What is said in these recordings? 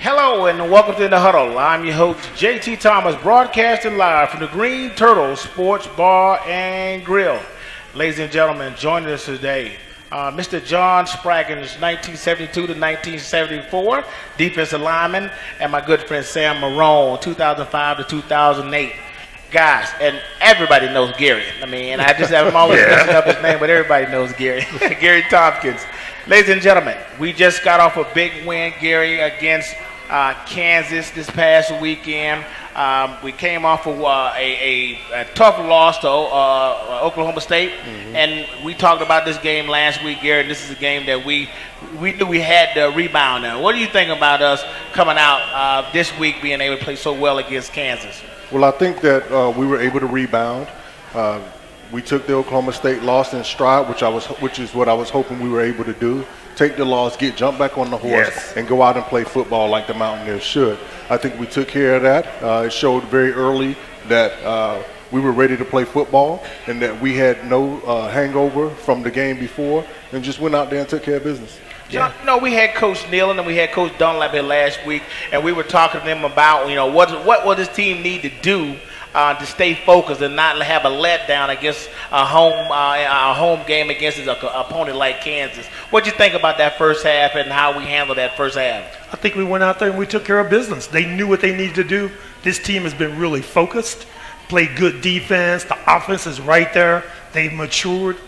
Hello and welcome to the Huddle. I'm your host, JT Thomas, broadcasting live from the Green Turtle Sports Bar and Grill. Ladies and gentlemen, joining us today, Mr. John Spraggins, 1972 to 1974, defensive lineman, and my good friend Sam Marone, 2005 to 2008. Guys, and everybody knows Gary. I mean, I'm always messing up his name, but everybody knows Gary. Gary Tompkins. Ladies and gentlemen, we just got off a big win, Gary, against Kansas this past weekend. We came off of a tough loss to Oklahoma State, and we talked about this game last week, Gary. This is a game that we knew we had to rebound in. What do you think about us coming out this week being able to play so well against Kansas? Well, I think that we were able to rebound. We took the Oklahoma State loss in stride, which is what I was hoping we were able to do. Take the loss, jump back on the horse, and go out and play football like the Mountaineers should. I think we took care of that. It showed very early that we were ready to play football and that we had no hangover from the game before, and just went out there and took care of business. Yeah. You know, we had Coach Nealon and we had Coach Dunlap here last week, and we were talking to them about, what will this team need to do to stay focused and not have a letdown against a home game against an opponent like Kansas. What did you think about that first half and how we handled that first half? I think we went out there and we took care of business. They knew what they needed to do. This team has been really focused, played good defense. The offense is right there. They've matured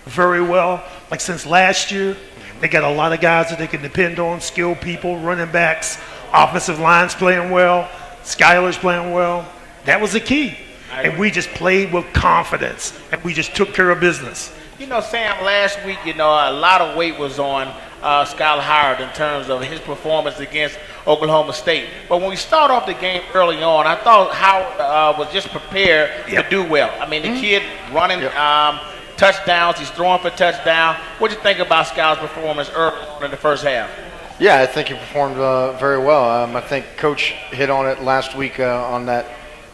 very well. Like since last year, they got a lot of guys that they can depend on, skilled people, running backs, offensive lines playing well, Skyler's playing well. That was the key. And we just played with confidence, and we just took care of business. You know, Sam, last week, a lot of weight was on Skyler Howard in terms of his performance against Oklahoma State. But when we start off the game early on, I thought Howard was just prepared to do well. I mean, the kid running touchdowns, he's throwing for touchdown. What do you think about Skyler's performance early on in the first half? Yeah, I think he performed very well. I think Coach hit on it last week on that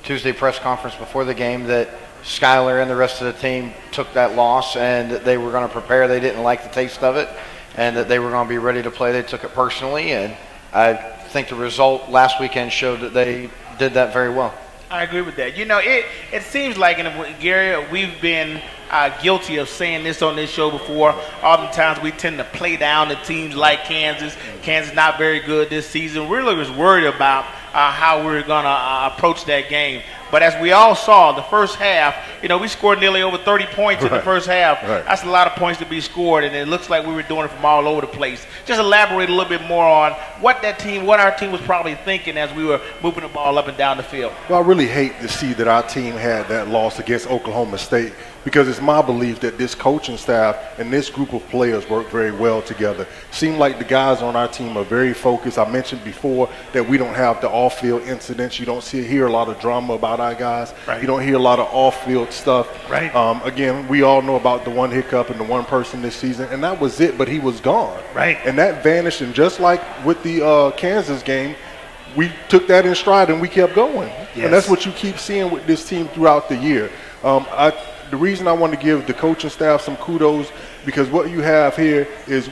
Tuesday press conference before the game that Skyler and the rest of the team took that loss and that they were going to prepare. They didn't like the taste of it and that they were going to be ready to play. They took it personally, and I think the result last weekend showed that they did that very well. I agree with that. It seems like, Gary, we've been guilty of saying this on this show before. Oftentimes we tend to play down the teams like Kansas. Kansas not very good this season. We really was worried about how we were going to approach that game. But as we all saw, the first half, we scored nearly over 30 points in the first half. Right. That's a lot of points to be scored, and it looks like we were doing it from all over the place. Just elaborate a little bit more on what our team was probably thinking as we were moving the ball up and down the field. Well, I really hate to see that our team had that loss against Oklahoma State, because it's my belief that this coaching staff and this group of players work very well together. Seem like the guys on our team are very focused. I mentioned before that we don't have the off-field incidents. You don't hear a lot of drama about our guys. Right. You don't hear a lot of off-field stuff. Right. Again, we all know about the one hiccup and the one person this season, and that was it, but he was gone. Right. And that vanished, and just like with the Kansas game, we took that in stride and we kept going. Yes. And that's what you keep seeing with this team throughout the year. The reason I want to give the coaching staff some kudos, because what you have here is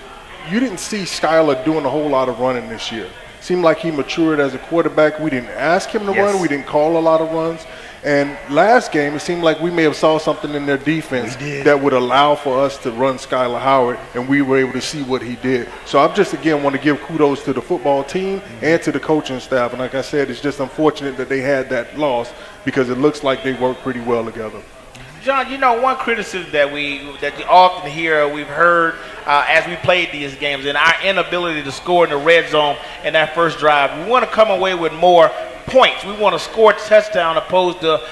you didn't see Skyler doing a whole lot of running this year. Seemed like he matured as a quarterback. We didn't ask him to run. We didn't call a lot of runs. And last game, it seemed like we may have saw something in their defense that would allow for us to run Skyler Howard, and we were able to see what he did. So I just, again, want to give kudos to the football team and to the coaching staff. And like I said, it's just unfortunate that they had that loss, because it looks like they worked pretty well together. John, one criticism that you often hear, we've heard as we played these games, and our inability to score in the red zone in that first drive. We want to come away with more points. We want to score a touchdown opposed to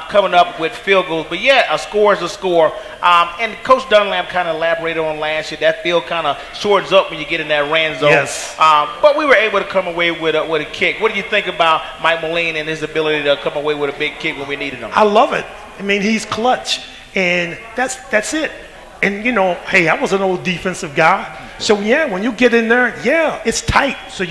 coming up with field goals. But a score is a score. And Coach Dunlap kind of elaborated on last year. That field kind of shortens up when you get in that red zone. Yes. But we were able to come away with a kick. What do you think about Mike Moline and his ability to come away with a big kick when we needed him? I love it. I mean, he's clutch. And that's it. And, hey, I was an old defensive guy. So, yeah, when you get in there, yeah, it's tight. So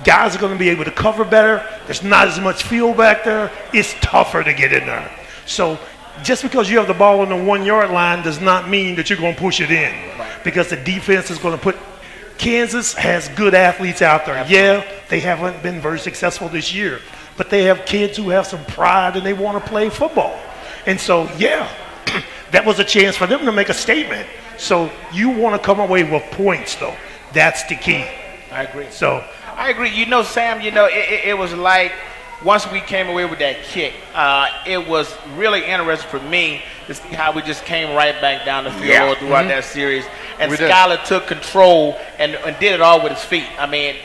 guys are going to be able to cover better. There's not as much field back there. It's tougher to get in there. So just because you have the ball on the 1 yard line does not mean that you're going to push it in, because the defense is going to put. Kansas has good athletes out there. Absolutely. Yeah, they haven't been very successful this year, but they have kids who have some pride and they want to play football. And so, yeah, that was a chance for them to make a statement. So you want to come away with points, though. That's the key. I agree. So I agree. Sam, it was like once we came away with that kick, it was really interesting for me to see how we just came right back down the field throughout that series. And Skylar took control and did it all with his feet. I mean,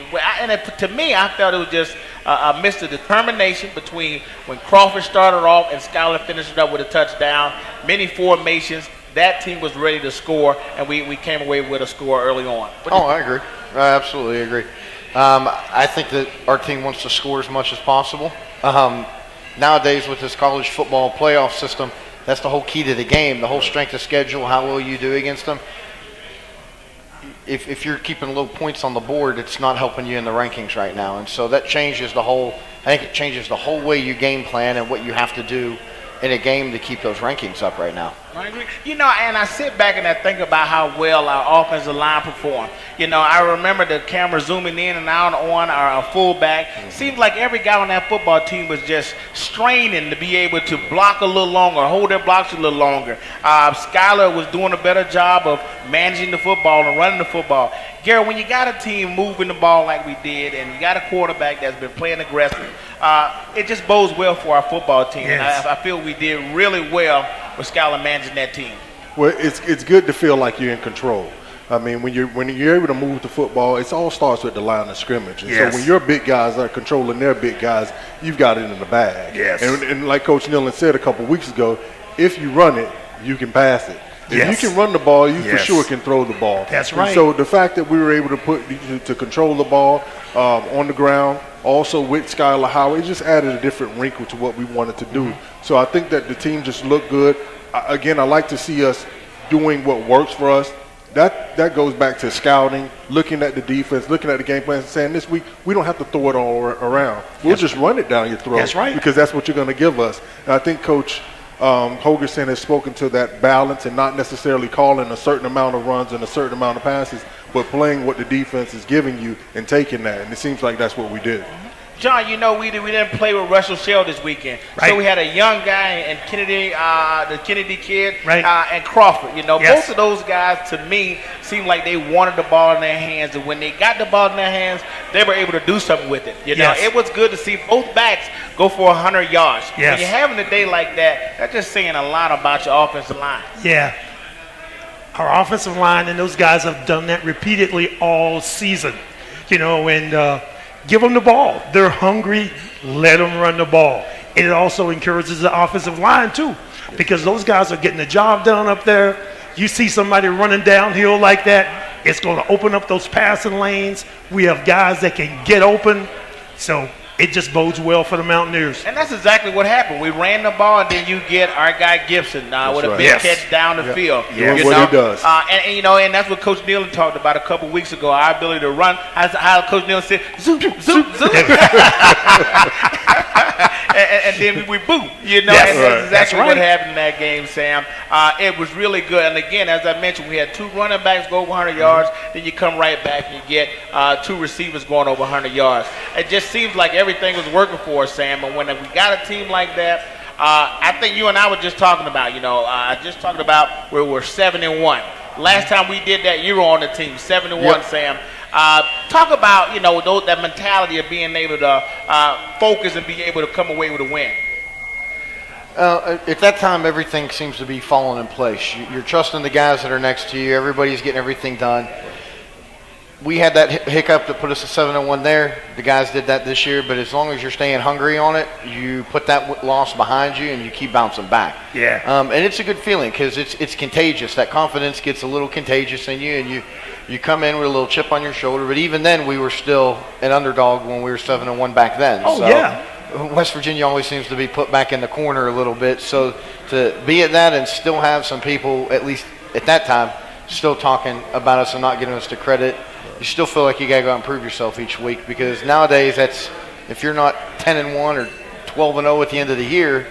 to me, I felt it was just a mix of determination between when Crawford started off and Skylar finished it up with a touchdown, many formations. That team was ready to score, and we came away with a score early on. I agree. I absolutely agree. I think that our team wants to score as much as possible. Nowadays, with this college football playoff system, that's the whole key to the game, the whole strength of schedule, how well you do against them. If you're keeping low points on the board, it's not helping you in the rankings right now. And so that changes I think it changes the whole way you game plan and what you have to do in a game to keep those rankings up right now. I agree. And I sit back and I think about how well our offensive line performed. I remember the camera zooming in and out on our fullback. Seems like every guy on that football team was just straining to be able to block a little longer, hold their blocks a little longer. Skylar was doing a better job of managing the football and running the football. Gary, when you got a team moving the ball like we did and you got a quarterback that's been playing aggressive, it just bodes well for our football team. Yes. And I feel we did really well with Skylar managing that team. Well, it's good to feel like you're in control. I mean, when you're able to move the football, it all starts with the line of scrimmage. And so when your big guys are controlling their big guys, you've got it in the bag. Yes. And like Coach Nealon said a couple weeks ago, if you run it, you can pass it. If you can run the ball, you for sure can throw the ball. That's right. And so the fact that we were able to control the ball on the ground, also with Skylar Howard, it just added a different wrinkle to what we wanted to do. So I think that the team just looked good. Again, I like to see us doing what works for us. That goes back to scouting, looking at the defense, looking at the game plan, and saying this week we don't have to throw it all around. We'll just run it down your throat. That's right. Because that's what you're going to give us. And I think Coach Hogerson has spoken to that balance and not necessarily calling a certain amount of runs and a certain amount of passes, but playing what the defense is giving you and taking that. And it seems like that's what we did. John, we didn't play with Russell Shell this weekend. Right. So we had a young guy and Kennedy, the Kennedy kid, right. And Crawford. Yes. Both of those guys, to me, seemed like they wanted the ball in their hands. And when they got the ball in their hands, they were able to do something with it. It was good to see both backs go for 100 yards. Yes. When you're having a day like that, that's just saying a lot about your offensive line. Yeah. Our offensive line and those guys have done that repeatedly all season. And give them the ball. They're hungry. Let them run the ball. And it also encourages the offensive line, too, because those guys are getting the job done up there. You see somebody running downhill like that, it's going to open up those passing lanes. We have guys that can get open. So it just bodes well for the Mountaineers. And that's exactly what happened. We ran the ball, and then you get our guy Gibson with a big catch down the field. Yes. What he does. And that's what Coach Nealon talked about a couple weeks ago, our ability to run. How Coach Nealon said, zoom, zoom, zoom. and then we boom. And that's exactly what happened in that game, Sam. It was really good. And again, as I mentioned, we had two running backs go over 100 yards. Then you come right back and you get two receivers going over 100 yards. It just seems like everything was working for us, Sam. And when we got a team like that, I think you and I were just talking about, where we're 7-1. Last time we did that, you were on the team, 7-1, Sam. Talk about, that mentality of being able to focus and be able to come away with a win. At that time, everything seems to be falling in place. You're trusting the guys that are next to you. Everybody's getting everything done. We had that hiccup that put us at 7-1 there. The guys did that this year, but as long as you're staying hungry on it, you put that loss behind you and you keep bouncing back. Yeah. And it's a good feeling because it's contagious. That confidence gets a little contagious in you, and you come in with a little chip on your shoulder. But even then, we were still an underdog when we were 7-1 back then. Oh, so, yeah. West Virginia always seems to be put back in the corner a little bit. So to be at that and still have some people, at least at that time, still talking about us and not giving us the credit, you still feel like you got to go out and prove yourself each week, because nowadays if you're not 10-1 or 12-0 at the end of the year,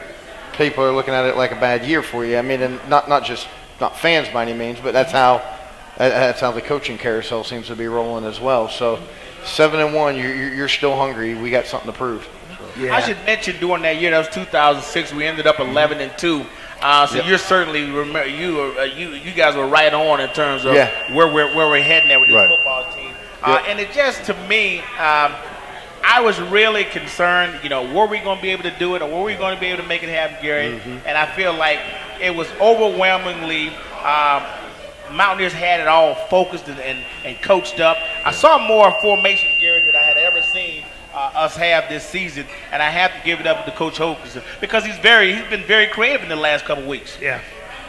people are looking at it like a bad year for you. I mean, and not fans by any means, but that's how the coaching carousel seems to be rolling as well. So 7-1, you're still hungry. We got something to prove. Yeah. I should mention during that year, that was 2006, we ended up 11-2. So you're certainly you guys were right on in terms of where we're heading at with this football team. And it just, to me, I was really concerned, were we going to be able to do it, or were we going to be able to make it happen, Gary? And I feel like it was overwhelmingly Mountaineers had it all focused and coached up. I saw more formations, Gary, than I had ever seen us have this season, and I have to give it up to Coach Hoganson because he's been very creative in the last couple of weeks. Yeah.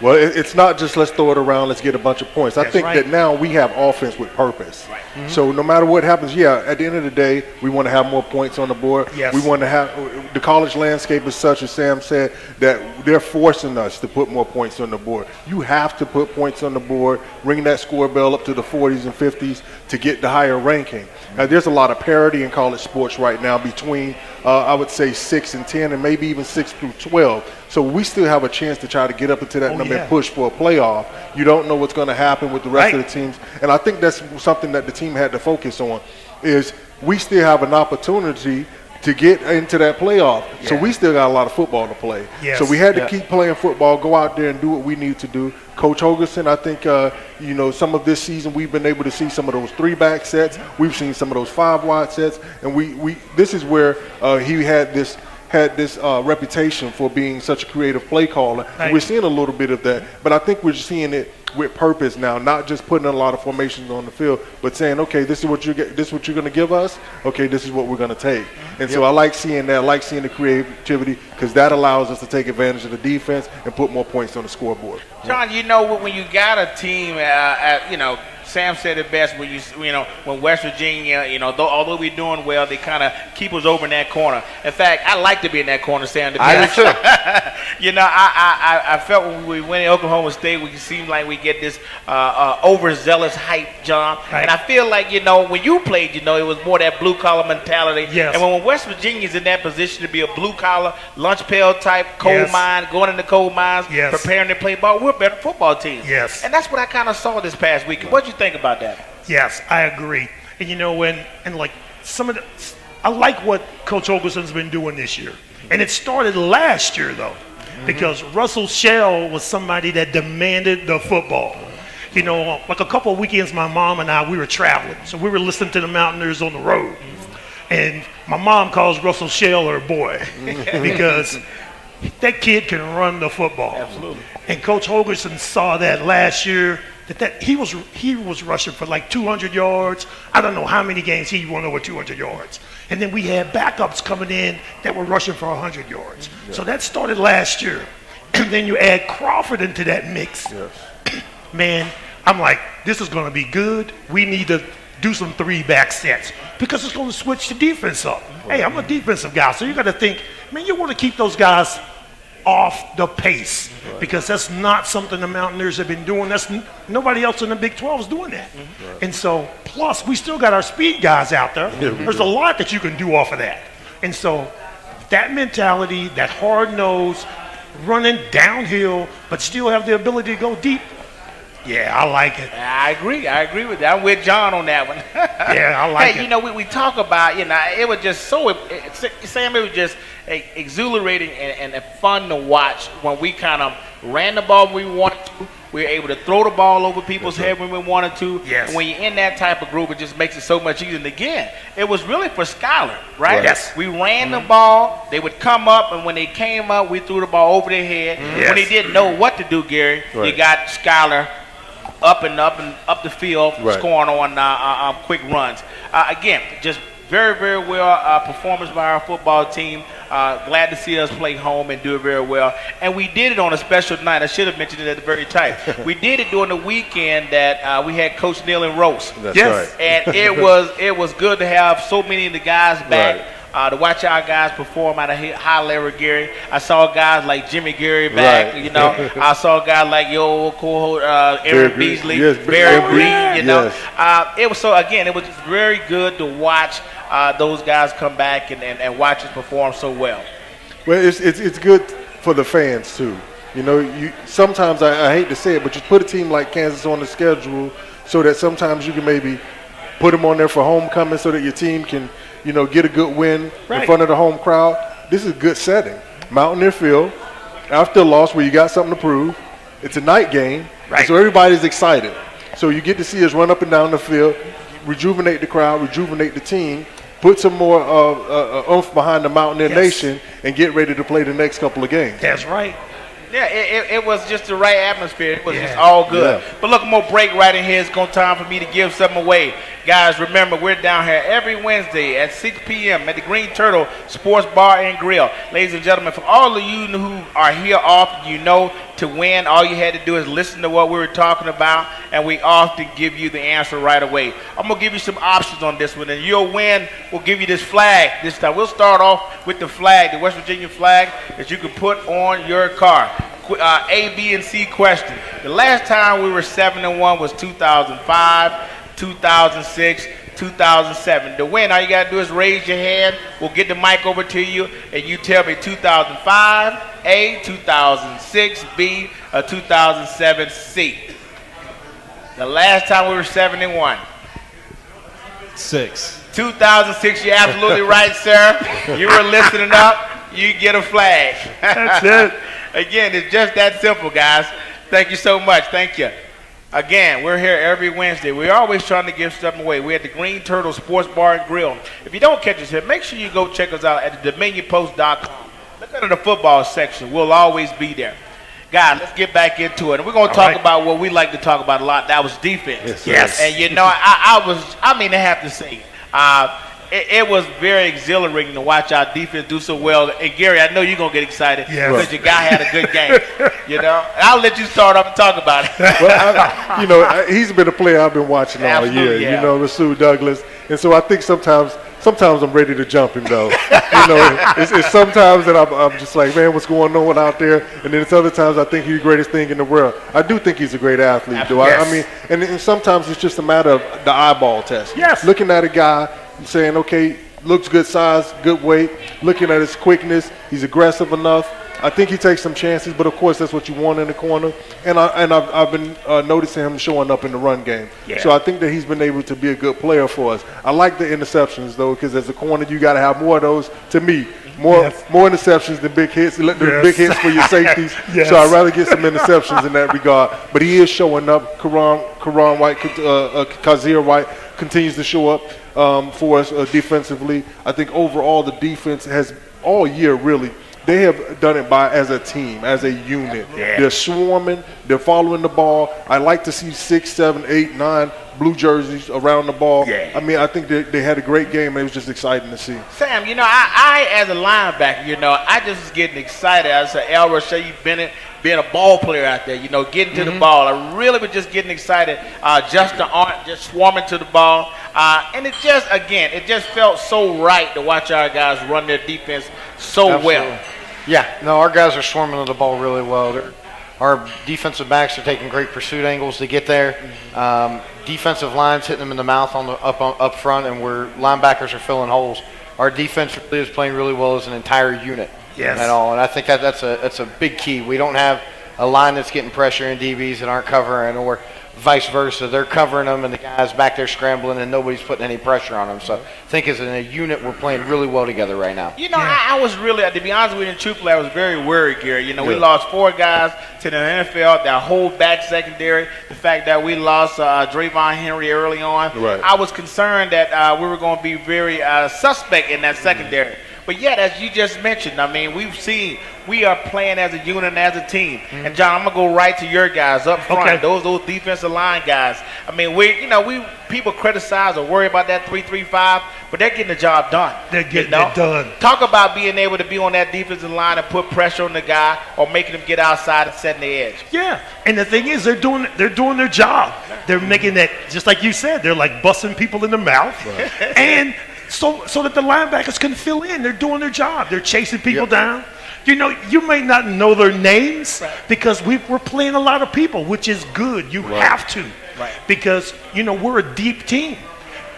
Well, it's not just let's throw it around, let's get a bunch of points. I think that now we have offense with purpose. Right. So no matter what happens, at the end of the day, we want to have more points on the board. Yes. We want to have – the college landscape is such, as Sam said, that they're forcing us to put more points on the board. You have to put points on the board, ring that score bell up to the 40s and 50s to get the higher ranking. Now, there's a lot of parity in college sports right now between, I would say, 6 and 10 and maybe even 6 through 12. So we still have a chance to try to get up into that number and push for a playoff. You don't know what's going to happen with the rest of the teams. And I think that's something that the team had to focus on, is we still have an opportunity to get into that playoff. So we still got a lot of football to play. Yes. So we had to keep playing football, go out there and do what we need to do. Coach Hoganson, I think, some of this season we've been able to see some of those 3-back sets. We've seen some of those 5-wide sets. And this is where he had this reputation for being such a creative play caller. We're seeing a little bit of that, but I think we're seeing it with purpose now, not just putting a lot of formations on the field, but saying, okay, this is what you get, this is what you're going to give us. Okay, this is what we're going to take. And so I like seeing that, I like seeing the creativity, because that allows us to take advantage of the defense and put more points on the scoreboard. John, when you got a team, Sam said it best when West Virginia, although we're doing well, they kind of keep us over in that corner. In fact, I like to be in that corner, Sam. I do too. I felt when we went in Oklahoma State, we seemed like we get this overzealous hype, John. Right. And I feel like, when you played, it was more that blue-collar mentality. Yes. And when West Virginia's in that position to be a blue-collar, lunch pail type, coal mine, going into coal mines, preparing to play ball, we're a better football team. Yes. And that's what I kind of saw this past week. What did you think about that? Yes, I agree. And like some of the, I like what Coach Holgerson's been doing this year. And it started last year, though, because Russell Shell was somebody that demanded the football. Like a couple of weekends, my mom and I, we were traveling. So we were listening to the Mountaineers on the road. And my mom calls Russell Shell her boy because that kid can run the football. Absolutely. And Coach Holgerson saw that last year, that he was rushing for like 200 yards. I don't know how many games he won over 200 yards. And then we had backups coming in that were rushing for 100 yards. Yeah. So that started last year. And then you add Crawford into that mix. Yes. Man, I'm like, this is going to be good. We need to do some 3-back sets because it's going to switch the defense up. Hey, I'm a defensive guy, so you got to think, man, you want to keep those guys off the pace because that's not something the Mountaineers have been doing. Nobody else in the Big 12 is doing that. And so, plus, we still got our speed guys out there. There's a lot that you can do off of that. And so, that mentality, that hard nose, running downhill, but still have the ability to go deep. Yeah, I like it. I agree with that. I'm with John on that one. Yeah, I like it. Hey, we talk about, it was just so, Sam, it was just exhilarating and fun to watch when we kind of ran the ball when we wanted to. We were able to throw the ball over people's head when we wanted to. Yes. And when you're in that type of group, it just makes it so much easier. And again, it was really for Skylar, right? Yes. We ran the ball. They would come up, and when they came up, we threw the ball over their head. When they didn't know what to do, Gary, you got Skylar up the field, scoring on quick runs. Again, just very, very well performance by our football team. Glad to see us play home and do it very well. And we did it on a special night. I should have mentioned it at the very time. We did it during the weekend that we had Coach Neal and Roast. That's right. And it was good to have so many of the guys back. to watch our guys perform at a high level, Gary. I saw guys like Jimmy Gary back, Right. you know. I saw guys like your old co-host, Aaron Green. Beasley, Yes, Barry Aaron Green, you know. yes. It was so, again, it was just very good to watch those guys come back and watch us perform so well. Well, it's good for the fans too. You know, sometimes I hate to say it, but you put a team like Kansas on the schedule so that sometimes you can maybe put them on there for homecoming so that your team can, you know, get a good win in front of the home crowd. This is a good setting. Mountaineer Field, after a loss where you got something to prove. It's a night game, so everybody's excited. So you get to see us run up and down the field, rejuvenate the crowd, rejuvenate the team, put some more oomph behind the Mountaineer Nation, and get ready to play the next couple of games. That's right. Yeah, it was just the right atmosphere. It was just all good. Yeah. But look, I'm going to break right in here. It's going time for me to give something away. Guys, remember, we're down here every Wednesday at 6 p.m. at the Green Turtle Sports Bar and Grill. Ladies and gentlemen, for all of you who are here often, you know to win, all you had to do is listen to what we were talking about, and we often give you the answer right away. I'm going to give you some options on this one, and you'll win. We'll give you this flag this time. We'll start off with the flag, the West Virginia flag that you can put on your car. A, B, and C question. The last time we were 7-1 was 2005, 2006, 2007. To win, all you got to do is raise your hand. We'll get the mic over to you, and you tell me 2005, A, 2006, B, or 2007, C. The last time we were 7-1. 6. 2006, you're absolutely right, sir. You were listening up. You get a flag. That's it. Again, it's just that simple, guys. Thank you so much. Thank you. Again, we're here every Wednesday. We're always trying to give something away. We're at the Green Turtle Sports Bar and Grill. If you don't catch us here, make sure you go check us out at thedominionpost.com. Look under the football section. We'll always be there. Guys, let's get back into it. And we're going to talk about what we like to talk about a lot. That was defense. Yes. And, you know, I have to say, it was very exhilarating to watch our defense do so well. And, Gary, I know you're going to get excited because your guy had a good game. You know? And I'll let you start off and talk about it. Well, he's been a player I've been watching all year. Yeah. You know, Rasul Douglas. And so I think sometimes I'm ready to jump him, though. You know, it's sometimes that I'm just like, man, what's going on out there? And then it's other times I think he's the greatest thing in the world. I do think he's a great athlete, though. Yes. I mean, and sometimes it's just a matter of the eyeball test. Yes. Looking at a guy and saying, okay, looks good size, good weight. Looking at his quickness, he's aggressive enough. I think he takes some chances, but of course that's what you want in the corner. And I've been noticing him showing up in the run game. Yeah. So I think that he's been able to be a good player for us. I like the interceptions though, because as a corner you got to have more of those. To me, more interceptions than big hits. The big hits for your safeties. So I'd rather get some interceptions in that regard. But he is showing up. Karan White, Kazir White continues to show up for us defensively. I think overall the defense has all year really. They have done it as a team, as a unit. Yeah. They're swarming. They're following the ball. I like to see 6, 7, 8, 9 blue jerseys around the ball. Yeah. I mean, I think they had a great game. It was just exciting to see. Sam, you know, I as a linebacker, you know, I just was getting excited. I said, El Roche Bennett being a ball player out there, you know, getting to the ball. I really was just getting excited. Justin Arndt just swarming to the ball. And it just felt so right to watch our guys run their defense so well. Yeah, no, our guys are swarming to the ball really well. Our defensive backs are taking great pursuit angles to get there. Defensive lines hitting them in the mouth up front, and where linebackers are filling holes. Our defense really is playing really well as an entire unit. Yes. At all, and I think that's a big key. We don't have a line that's getting pressure and DBs that aren't covering, or vice versa. They're covering them, and the guys back there scrambling, and nobody's putting any pressure on them. So I think as a unit, we're playing really well together right now. You know, I was really, to be honest with you, truthfully, I was very worried, Gary. You know, we lost 4 guys to the NFL, that whole back secondary, the fact that we lost Drayvon Henry early on. Right. I was concerned that we were going to be very suspect in that secondary. But yet, as you just mentioned, I mean, we are playing as a unit and as a team. And John, I'm gonna go right to your guys up front. Okay. Those defensive line guys. I mean, people criticize or worry about that 3-3-5, but they're getting the job done. They're getting it done. Talk about being able to be on that defensive line and put pressure on the guy or making them get outside and setting the edge. Yeah, and the thing is, they're doing their job. They're making that, just like you said, they're like busting people in the mouth, and so that the linebackers can fill in. They're doing their job. They're chasing people down. You know, you may not know their names because we're playing a lot of people, which is good. You have to, because, you know, we're a deep team.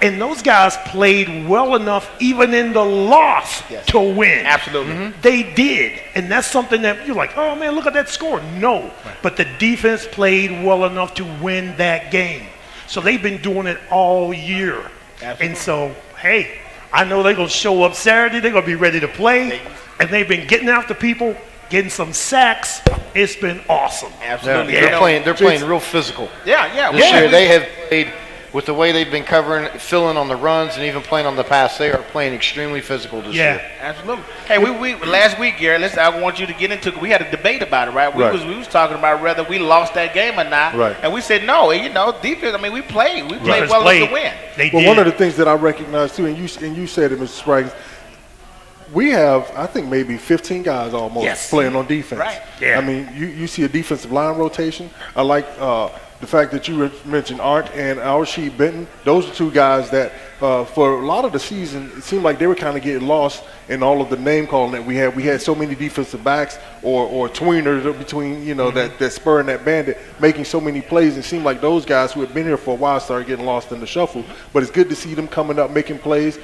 And those guys played well enough, even in the loss, to win. Absolutely. They did. And that's something that you're like, oh, man, look at that score. No. But the defense played well enough to win that game. So they've been doing it all year. Absolutely. And so, hey, I know they're going to show up Saturday. They're going to be ready to play. And they've been getting after people, getting some sacks. It's been awesome. Absolutely. Yeah. They're playing real physical. Yeah. This year they have played, with the way they've been covering, filling on the runs, and even playing on the pass. They are playing extremely physical this year. Absolutely. Hey, we last week, Gary, I want you to get into. We had a debate about it, right? We was talking about whether we lost that game or not. Right. And we said no. You know, defense. I mean, we played well enough to win. Well, one of the things that I recognize too, and you said it, Mr. Spraggs, we have, I think, maybe 15 guys almost playing on defense. Right. Yeah. I mean, you see a defensive line rotation. I like the fact that you mentioned Arndt and Al-Rashid Benton. Those are two guys that, for a lot of the season, it seemed like they were kind of getting lost in all of the name calling that we had. We had so many defensive backs or tweeners between, you know, that spur and that bandit, making so many plays. It seemed like those guys who had been here for a while started getting lost in the shuffle. But it's good to see them coming up, making plays.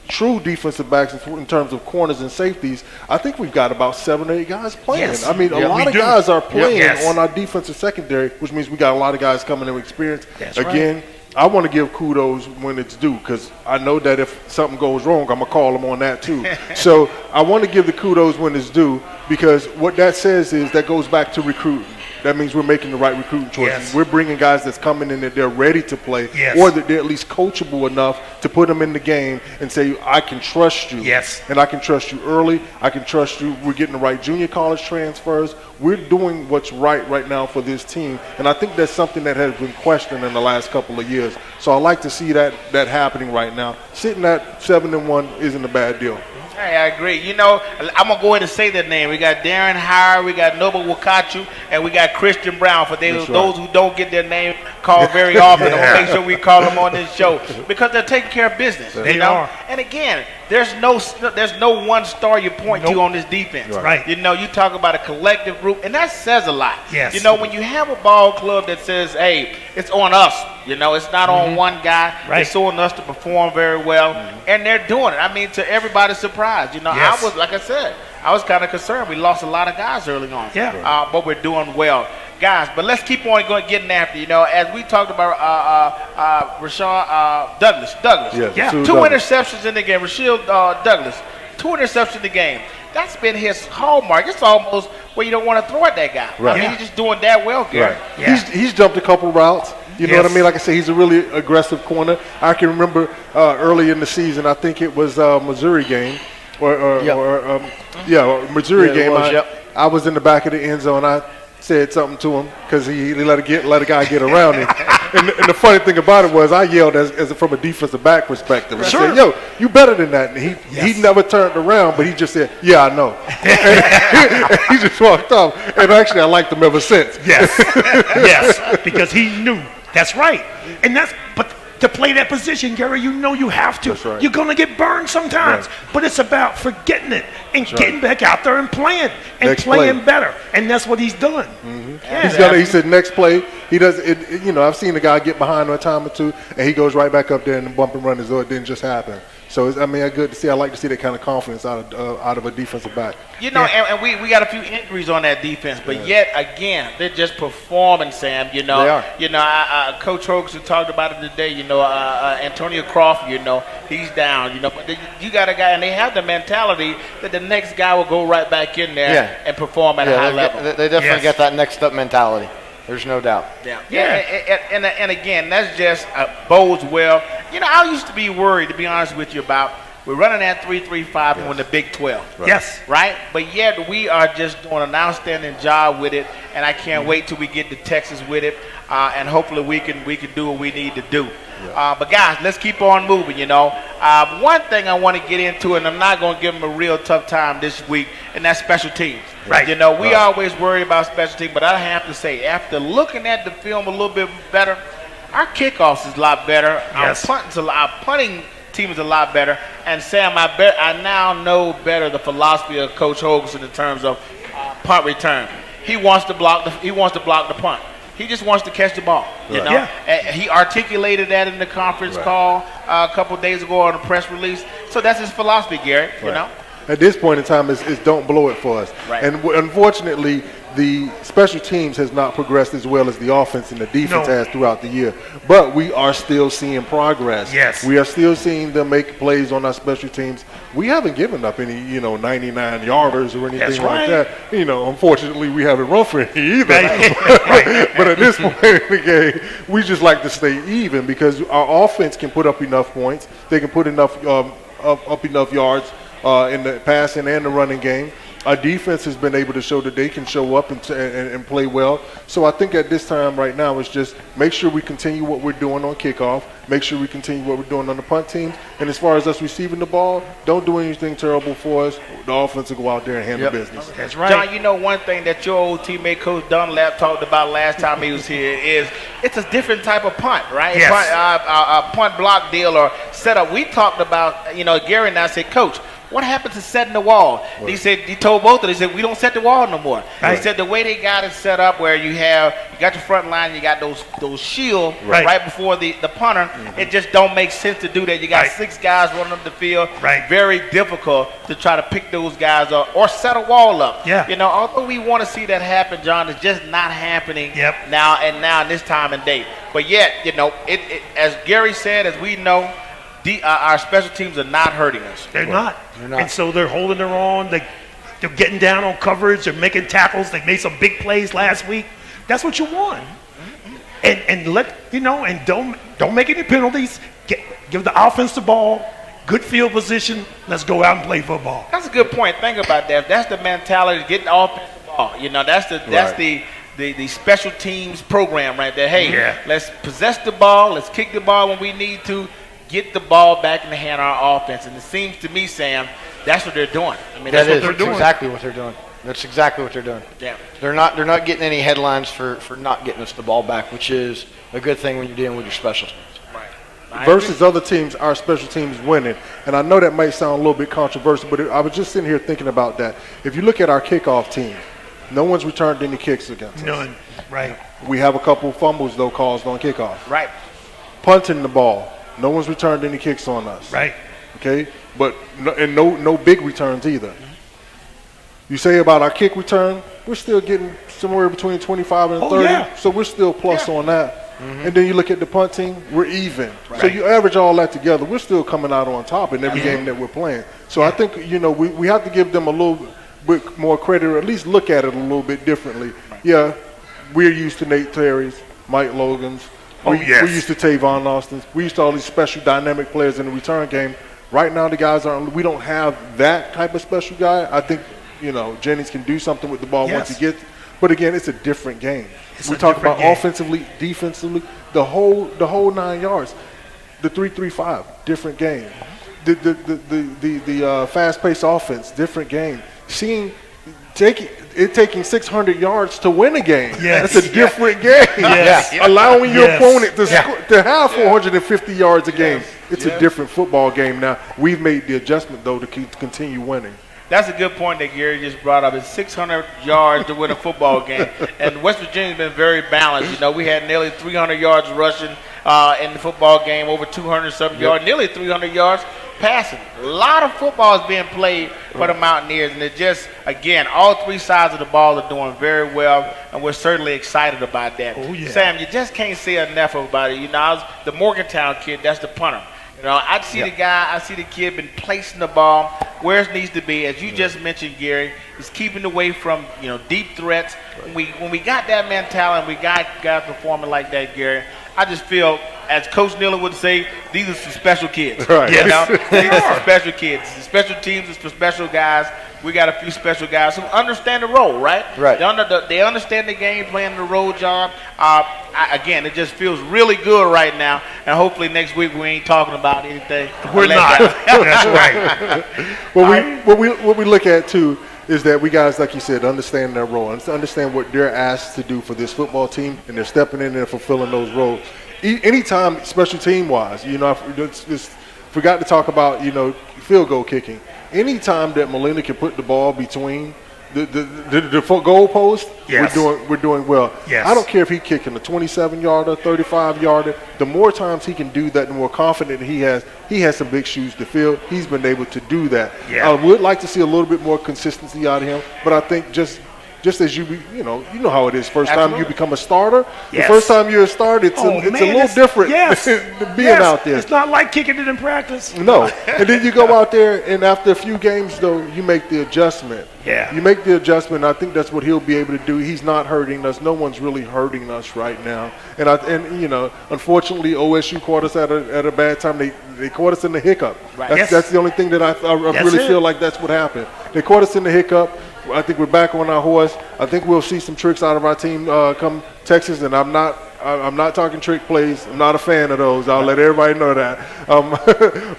True defensive backs in terms of corners and safeties, I think we've got about 7 or 8 guys playing. Yes. I mean, a lot of guys are playing on our defensive secondary, which means we got a lot of guys coming in with experience. That's Again, I want to give kudos when it's due, because I know that if something goes wrong, I'm going to call them on that too. So I want to give the kudos when it's due, because what that says is that goes back to recruiting. That means we're making the right recruiting choices. Yes. We're bringing guys that's coming in that they're ready to play, or that they're at least coachable enough to put them in the game and say, I can trust you. Yes. And I can trust you early. I can trust you. We're getting the right junior college transfers. We're doing what's right now for this team. And I think that's something that has been questioned in the last couple of years. So I like to see that happening right now. Sitting at 7-1 isn't a bad deal. Hey, I agree. You know, I'm going to go ahead and say that name. We got Darren Hire, we got Noble Wakachu, and we got Christian Brown. For those who don't get their name called very often, I'm going to make sure we call them on this show, because they're taking care of business. They you know? are. And again, there's no one star you point to on this defense. Right. You know, you talk about a collective group, and that says a lot. Yes. You know, when you have a ball club that says, hey, it's on us. You know, it's not on one guy. Right. It's on us to perform very well, and they're doing it. I mean, to everybody's surprise. You know, I was, like I said, I was kind of concerned. We lost a lot of guys early on. Yeah. But we're doing well. Guys, but let's keep on getting after, you know, as we talked about Rashawn Douglas. Yes, 2 interceptions in the game. Rashawn Douglas, 2 interceptions in the game. That's been his hallmark. It's almost where you don't want to throw at that guy. Right. I mean, he's just doing that well, Gary. Right. Yeah. He's jumped a couple routes. You know what I mean? Like I say, he's a really aggressive corner. I can remember early in the season, I think it was Missouri game, Missouri game. I was in the back of the end zone. I said something to him because he let a guy get around him. And the funny thing about it was I yelled as from a defensive back perspective. I said, yo, you better than that. And he never turned around, but he just said, yeah, I know. And he just walked off. And actually, I liked him ever since. Yes, because he knew. That's right. And but to play that position, Gary, you know you have to. That's right. You're going to get burned sometimes. Right. but it's about forgetting it and getting back out there and playing and Next playing play. better. And that's what he's done. Mm-hmm. Yeah. He said next play, he does it. You know, I've seen the guy get behind him a time or two, and he goes right back up there and bump and run as though it didn't just happen. So, I mean, good to see. I like to see that kind of confidence out of a defensive back. You know, and we got a few injuries on that defense, but yet again, they're just performing, Sam. You know, they are. You know, Coach Hogan talked about it today. You know, Antonio Crawford. You know, he's down. You know, but you got a guy, and they have the mentality that the next guy will go right back in there and perform at a high level. They definitely get that next up mentality. There's no doubt. And again, that's just bodes well. You know, I used to be worried, to be honest with you, about we're running that 3-3-5 and win the Big 12. Right. Yes. Right? But yet we are just doing an outstanding job with it, and I can't wait till we get to Texas with it, and hopefully we can do what we need to do. Yeah. But guys, let's keep on moving, you know. One thing I want to get into, and I'm not going to give them a real tough time this week, and that's special teams. Right. You know, we always worry about special teams, but I have to say, after looking at the film a little bit better, our kickoffs is a lot better. Yes. Our punting team is a lot better. And Sam, I now know better the philosophy of Coach Hogerson in terms of punt return. He wants to block the punt. He just wants to catch the ball. You know, he articulated that in the conference call a couple days ago on a press release. So that's his philosophy, Gary. You know. At this point in time, it's don't blow it for us. Right. And unfortunately, the special teams has not progressed as well as the offense and the defense has throughout the year. But we are still seeing progress. Yes. We are still seeing them make plays on our special teams. We haven't given up any, 99-yarders or anything like that. Unfortunately, we haven't run for any either. But at this point in the game, we just like to stay even because our offense can put up enough points. They can put enough up enough yards in the passing and the running game. Our defense has been able to show that they can show up and play well. So I think at this time right now it's just make sure we continue what we're doing on kickoff, make sure we continue what we're doing on the punt team, and as far as us receiving the ball, don't do anything terrible for us. The offense will go out there and handle business. That's right. John, one thing that your old teammate Coach Dunlap talked about last time he was here is it's a different type of punt, right? Yes. A punt block deal or setup. We talked about, Gary and I said, Coach, what happened to setting the wall? He told both of them, he said, we don't set the wall no more. He said the way they got it set up where you got your front line, you got those shields right before the punter, it just don't make sense to do that. You got 6 guys running up the field. Very difficult to try to pick those guys up or set a wall up. Although we want to see that happen, John, it's just not happening now in this time and date. But yet, as Gary said, as we know, our special teams are not hurting us. They're not. And so they're holding their own. They're getting down on coverage. They're making tackles. They made some big plays last week. That's what you want. And and don't make any penalties. Give the offense the ball. Good field position. Let's go out and play football. That's a good point. Think about that. That's the mentality. Get the offense the ball. That's the special teams program right there. Hey, let's possess the ball. Let's kick the ball when we need to. Get the ball back in the hand of our offense. And it seems to me, Sam, that's what they're doing. That's exactly what they're doing. That's exactly what they're doing. Yeah. They're not getting any headlines for not getting us the ball back, which is a good thing when you're dealing with your special teams. Right. Versus other teams, our special teams winning. And I know that might sound a little bit controversial, but I was just sitting here thinking about that. If you look at our kickoff team, no one's returned any kicks against us. None. Right. We have a couple fumbles, though, caused on kickoff. Right. Punting the ball. No one's returned any kicks on us. Right. Okay? But no big returns either. You say about our kick return, we're still getting somewhere between 25 and 30. Yeah. So we're still plus on that. And then you look at the punt team, we're even. Right. So you average all that together, we're still coming out on top in every game that we're playing. So I think, we have to give them a little bit more credit, or at least look at it a little bit differently. Right. Yeah, we're used to Nate Terry's, Mike Logan's. We used to Tavon Austin's. We used to all these special dynamic players in the return game. Right now, the guys we don't have that type of special guy. I think, Jennings can do something with the ball once he gets. But again, it's a different game. We talk about offensively, defensively, the whole 9 yards. The 3-3-5, different game. The fast-paced offense, different game. Taking 600 yards to win a game. That's a different game. Allowing your opponent to have 450 yards a game. It's a different football game now. We've made the adjustment, though, to continue winning. That's a good point that Gary just brought up. It's 600 yards to win a football game. And West Virginia's been very balanced. We had nearly 300 yards rushing in the football game, over 200-something yards, nearly 300 yards passing. A lot of football is being played for the Mountaineers, and it just, again, all 3 sides of the ball are doing very well, and we're certainly excited about that. Sam, you just can't say enough about it. The Morgantown kid, that's the punter. I see the kid been placing the ball where it needs to be. As you just mentioned, Gary, is keeping away from, deep threats. When we got that mentality and we got guys performing like that, Gary, I just feel, as Coach Nealon would say, these are some special kids. Right. These are some special kids. The special teams is for special guys. We got a few special guys who understand the role, right? Right. They understand the game, playing the role, John. Again, it just feels really good right now, and hopefully next week we ain't talking about anything. We're not. That's right. What we look at, too, is that we guys, like you said, understand their role, and understand what they're asked to do for this football team, and they're stepping in and fulfilling those roles. Anytime, special team-wise, forgot to talk about, field goal kicking. Anytime that Melinda can put the ball between the goal post, Yes. we're doing well. Yes. I don't care if he's kicking a 27-yarder, 35-yarder. The more times he can do that, the more confident he has some big shoes to fill. He's been able to do that. Yeah. I would like to see a little bit more consistency out of him, but I think just as you know how it is. First time you become a starter, Yes. the first time you're a starter, it's a little different Yes. than being out there. It's not like kicking it in practice. No. And then you go out there, and after a few games, though, you make the adjustment. Yeah. You make the adjustment. I think that's what he'll be able to do. He's not hurting us. No one's really hurting us right now. And unfortunately, OSU caught us at a bad time. They caught us in the hiccup. Right. That's the only thing that I really feel like that's what happened. They caught us in the hiccup. I think we're back on our horse. I think we'll see some tricks out of our team come Texas, and I'm not talking trick plays. I'm not a fan of those. I'll let everybody know that.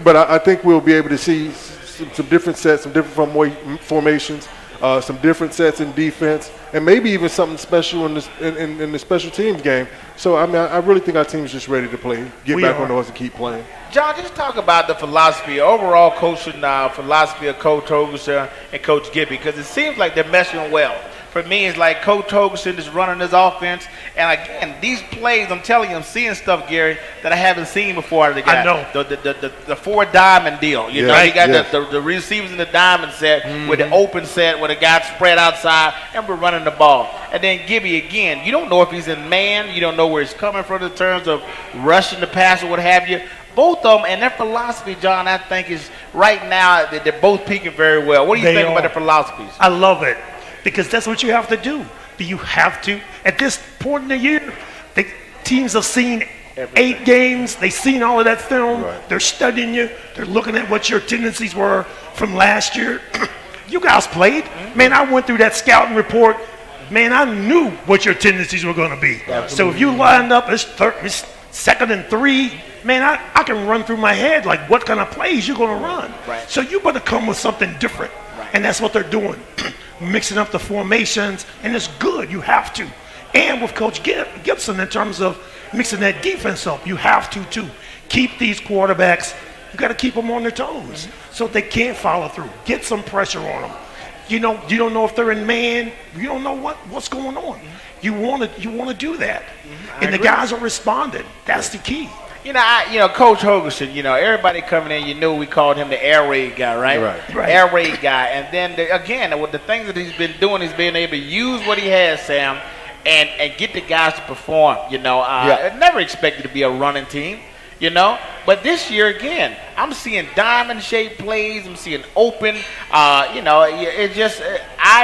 But I think we'll be able to see some different sets, some different formations, some different sets in defense, and maybe even something special in the special teams game. So I really think our team's just ready to play, get back on the horse, and keep playing. John, just talk about the philosophy, overall coaching philosophy of Coach Hogerson and Coach Gibby, because it seems like they're meshing well. For me, it's like Coach Hogerson is running his offense, and again, these plays, I'm telling you, I'm seeing stuff, Gary, that I haven't seen before out of the guy. I know. The 4 diamond deal. You know, you got the receivers in the diamond set with the open set where the guy spread outside, and we're running the ball. And then Gibby, again, you don't know if he's in man, you don't know where he's coming from in terms of rushing the pass or what have you. Both of them, and their philosophy, John, I think is right now they're both peaking very well. What do you think about their philosophies? I love it, because that's what you have to do. You have to, at this point in the year, the teams have seen 8 games. They've seen all of that film. Right. They're studying you. They're looking at what your tendencies were from last year. You guys played. Man, I went through that scouting report. Man, I knew what your tendencies were going to be. Absolutely. So if you lined up, it's 2nd and 3, man, I can run through my head like what kind of plays you're going to run. Right. So you better come with something different. Right. And that's what they're doing, mixing up the formations, and it's good. You have to. And with Coach Gibson, in terms of mixing that defense up, you have to, too. Keep these quarterbacks, you got to keep them on their toes so they can't follow through. Get some pressure on them. You don't know if they're in man. You don't know what's going on. You want to do that. And the guys are responding. That's the key. Coach Hogerson, everybody coming in, we called him the air raid guy, right? Right. Air raid guy. And then, with the things that he's been doing, he's been able to use what he has, Sam, and get the guys to perform, I never expected to be a running team, But this year, again, I'm seeing diamond-shaped plays. I'm seeing open. I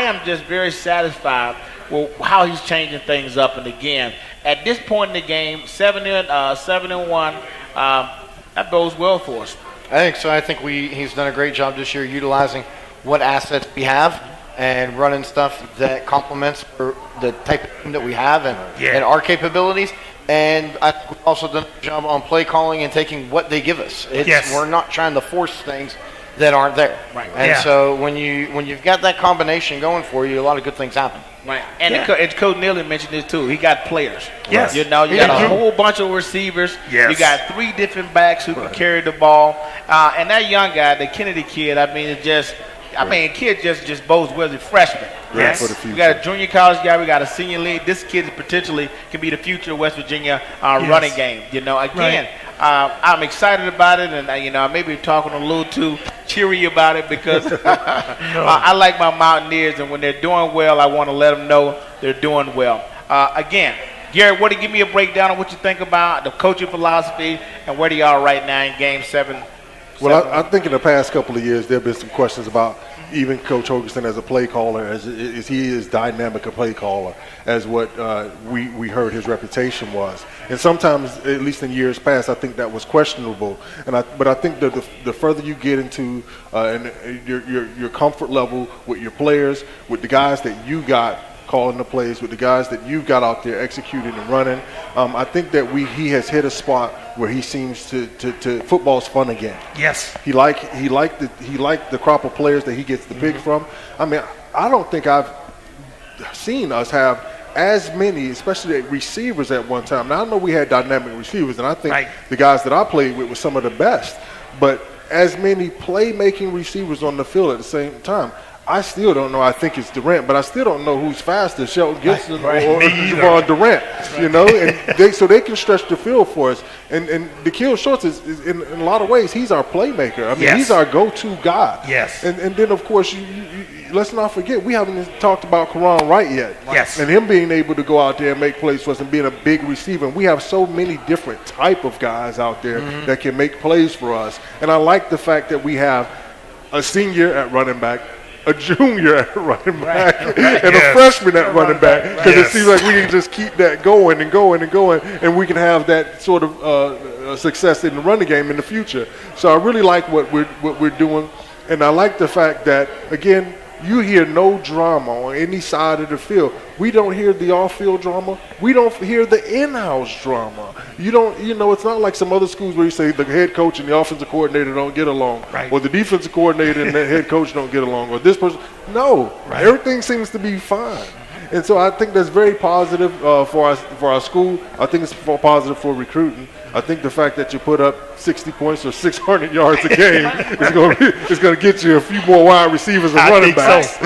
am just very satisfied with how he's changing things up. And again, at this point in the game, 7-1, that bodes well for us. I think so. I think he's done a great job this year utilizing what assets we have and running stuff that complements the type of team that we have and our capabilities. And I think we've also done a job on play calling and taking what they give us. We're not trying to force things that aren't there. Right. And so when you've got that combination going for you, a lot of good things happen. Right. And Coach Nealon mentioned this too. He got players. Yes. You got a whole bunch of receivers. Yes. You got 3 different backs who can carry the ball. And that young guy, the Kennedy kid, kid just bodes well as a freshman. Yes. For the future. We got a junior college guy. We got a senior league. This kid potentially can be the future of West Virginia running game. I'm excited about it, and I may be talking a little too cheery about it because I like my Mountaineers, and when they're doing well, I want to let them know they're doing well. Again, Gary, give me a breakdown of what you think about the coaching philosophy and where they are right now in Game 7. Well, I think in the past couple of years there have been some questions about even Coach Hogerson as a play caller, as he is dynamic a play caller, as what we heard his reputation was. And sometimes, at least in years past, I think that was questionable. But I think that the further you get into your comfort level with your players, with the guys that you got calling the plays, with the guys that you've got out there executing and running, I think that he has hit a spot where he seems to football's fun again. Yes. He liked the crop of players that he gets to pick from. I don't think I've seen us have as many, especially receivers at one time. Now I know we had dynamic receivers, and I think the guys that I played with were some of the best. but as many playmaking receivers on the field at the same time. I still don't know. I think it's Durant, but I still don't know who's faster, Shelton Gibson or Javon Durant. You know, and so they can stretch the field for us. And Da'Keil Shorts is in a lot of ways, he's our playmaker. I mean, he's our go-to guy. Yes. And then of course, let's not forget, we haven't even talked about Karan Wright yet. Yes. And him being able to go out there and make plays for us and being a big receiver. And we have so many different type of guys out there that can make plays for us. And I like the fact that we have a senior at running back, a junior at running back, and a freshman at running back, because it seems like we can just keep that going and going and going, and we can have that sort of success in the running game in the future. So I really like what we're doing, and I like the fact that, again, you hear no drama on any side of the field. We don't hear the off-field drama. We don't hear the in-house drama. It's not like some other schools where you say the head coach and the offensive coordinator don't get along, or the defensive coordinator and the head coach don't get along, or this person. No, everything seems to be fine. And so I think that's very positive for our school. I think it's positive for recruiting. I think the fact that you put up 60 points or 600 yards a game is going to get you a few more wide receivers and running backs.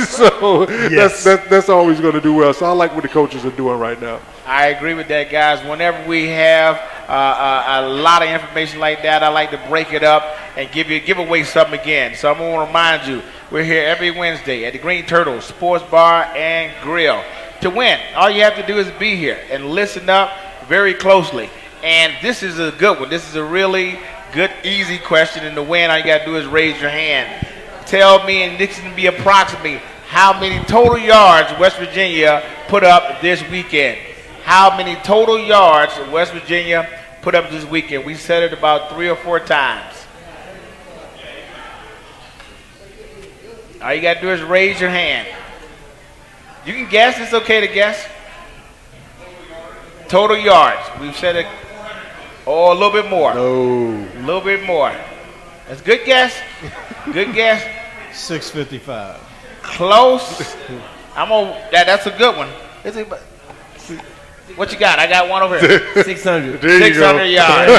So that's always going to do well. So I like what the coaches are doing right now. I agree with that, guys. Whenever we have a lot of information like that, I like to break it up and give away something again. So I'm going to remind you, we're here every Wednesday at the Green Turtle Sports Bar and Grill. To win, all you have to do is be here and listen up very closely. And this is a good one. This is a really good, easy question. And to win, all you got to do is raise your hand. Tell me, and this can be approximately, how many total yards West Virginia put up this weekend. How many total yards West Virginia put up this weekend? We said it about 3 or 4 times. All you got to do is raise your hand. You can guess. It's okay to guess. Total yards. We've said it. Oh, a little bit more. No. A little bit more. That's a good guess. Good guess. 655. Close. That's a good one. What you got? I got one over here. 600. 600 yards.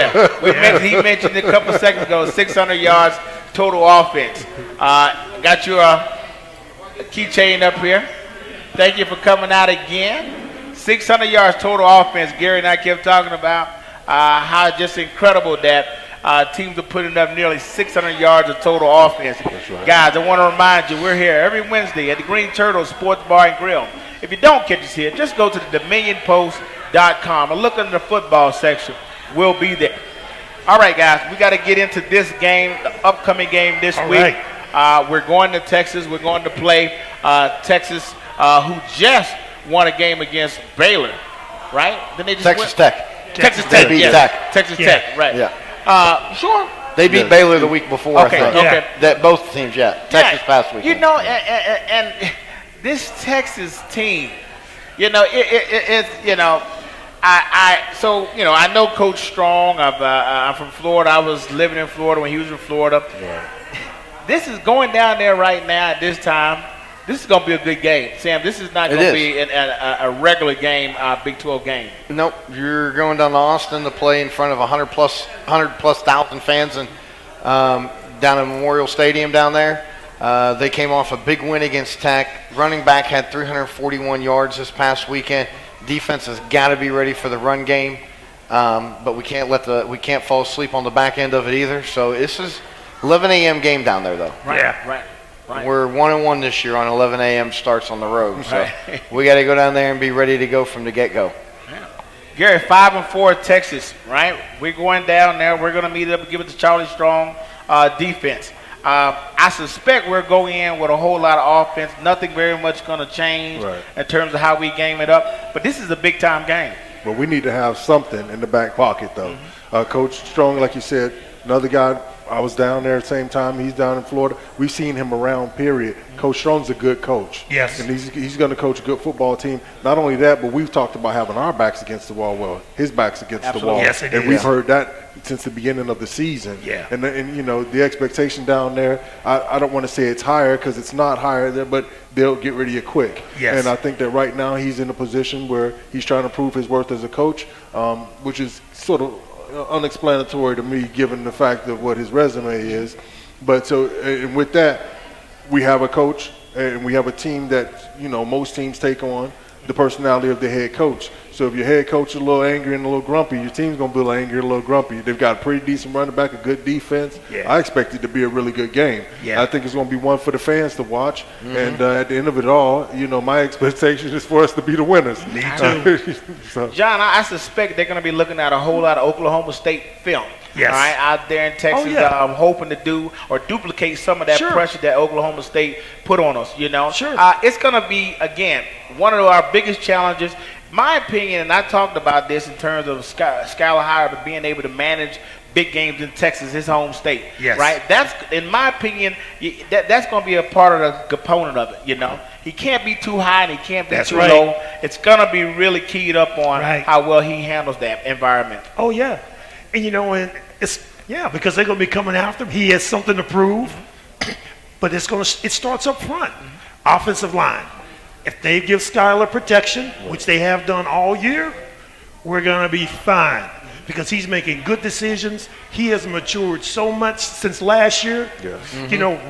Yeah. He mentioned a couple seconds ago, 600 yards total offense. Got you a keychain up here. Thank you for coming out again. 600 yards total offense. Gary and I kept talking about how just incredible that teams are putting up nearly 600 yards of total offense. That's right. Guys, I want to remind you, we're here every Wednesday at the Green Turtle Sports Bar and Grill. If you don't catch us here, just go to the DominionPost.com and look under the football section. We'll be there. All right, guys, we got to get into this game, the upcoming game this week. We're going to Texas. We're going to play Texas, who just won a game against Baylor, right? Then they just Texas Tech. Texas They Tech. beat Yes. Tech. Texas Tech, right. Yeah. Sure. They beat Baylor the week before, Okay, I think. okay. That both teams, Texas past week. You know, and this Texas team, it's I know Coach Strong. I'm from Florida. I was living in Florida when he was in Florida. Yeah. This is going down there right now at this time. This is going to be a good game. Sam, this is not going to be a regular game, Big 12 game. Nope. You're going down to Austin to play in front of 100 plus thousand fans and down at Memorial Stadium down there. They came off a big win against Tech. Running back had 341 yards this past weekend. Defense has got to be ready for the run game, but we can't fall asleep on the back end of it either. So this is 11 a.m. game down there, though. Right. Yeah. Right. We're 1-1 this year on 11 a.m. starts on the road, so we got to go down there and be ready to go from the get-go. Yeah. Gary, 5-4 Texas, right? We're going down there. We're going to meet up and give it to Charlie Strong defense. I suspect we're going in with a whole lot of offense. Nothing very much going to change in terms of how we game it up. But this is a big-time game. But we need to have something in the back pocket, though. Coach Strong, like you said, another guy. I was down there at the same time. He's down in Florida. We've seen him around, period. Coach Strong's a good coach. Yes. And he's going to coach a good football team. Not only that, but we've talked about having our backs against the wall. Well, his back's against the wall. Yes, it and is. we've heard that since the beginning of the season. Yeah. And the expectation down there, I don't want to say it's higher because it's not higher there, but they'll get rid of you quick. Yes. And I think that right now he's in a position where he's trying to prove his worth as a coach, which is sort of unexplanatory to me, given the fact of what his resume is. But so, and with that, we have a coach and we have a team that, most teams take on the personality of the head coach. So if your head coach is a little angry and a little grumpy, your team's going to be a little angry and a little grumpy. They've got a pretty decent running back, a good defense. Yeah. I expect it to be a really good game. Yeah. I think it's going to be one for the fans to watch. And at the end of it all, my expectation is for us to be the winners. Me too. So. John, I suspect they're going to be looking at a whole lot of Oklahoma State film. Yes. All right, out there in Texas, hoping to do or duplicate some of that pressure that Oklahoma State put on us, Sure. It's going to be, again, one of our biggest challenges. My opinion, and I talked about this in terms of Skylar Howard being able to manage big games in Texas, his home state. Yes. Right? That's, in my opinion, that's going to be a part of the component of it, He can't be too high and he can't be too low. It's going to be really keyed up on how well he handles that environment. Oh, yeah. And, and it's, because they're going to be coming after him. He has something to prove. But it starts up front. Offensive line. If they give Skylar protection, which they have done all year, we're going to be fine because he's making good decisions. He has matured so much since last year. Yes.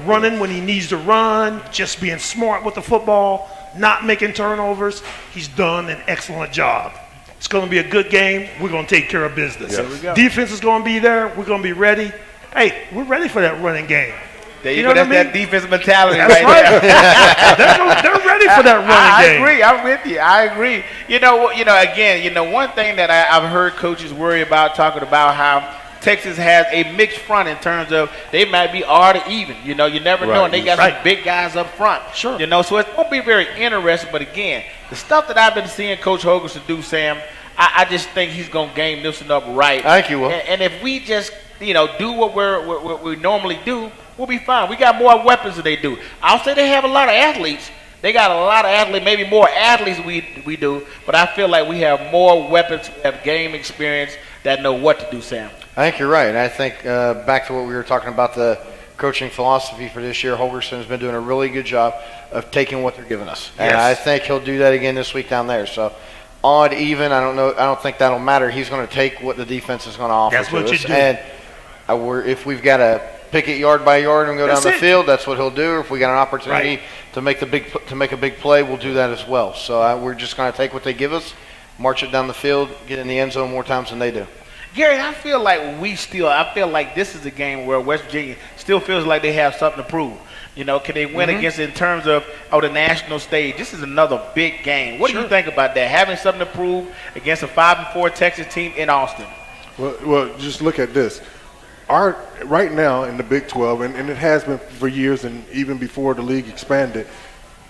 Running when he needs to run, just being smart with the football, not making turnovers. He's done an excellent job. It's going to be a good game. We're going to take care of business. Yes. There we go. Defense is going to be there. We're going to be ready. Hey, we're ready for that running game. There you go. That's that defensive mentality That's right there. They're ready for that running game. I agree. I'm with you. I agree. Again, one thing that I've heard coaches worry about, talking about how Texas has a mixed front in terms of they might be odd or even. You never know. And they got some big guys up front. Sure. So it's going to be very interesting. But again, the stuff that I've been seeing Coach Hogerson do, Sam, I just think he's going to game this one up right. I think he will. And if we just, do what we normally do, we'll be fine. We got more weapons than they do. I'll say they have a lot of athletes. They got a lot of athletes, maybe more athletes we do, but I feel like we have more weapons, we have game experience that know what to do, Sam. I think you're right. And I think back to what we were talking about, the coaching philosophy for this year, Holgerson has been doing a really good job of taking what they're giving us. Yes. And I think he'll do that again this week down there. So odd, even, I don't think that'll matter. He's going to take what the defense is going to offer That's to what us. you do. And if we've got to pick it yard by yard and go down the field, that's what he'll do. If we got an opportunity to make a big play, we'll do that as well. So we're just going to take what they give us, march it down the field, get in the end zone more times than they do. Gary, I feel like this is a game where West Virginia still feels like they have something to prove. Can they win against it in terms of the national stage? This is another big game. What do you think about that? Having something to prove against a 5-4 Texas team in Austin. Well, just look at this. Right now in the Big 12, and it has been for years and even before the league expanded,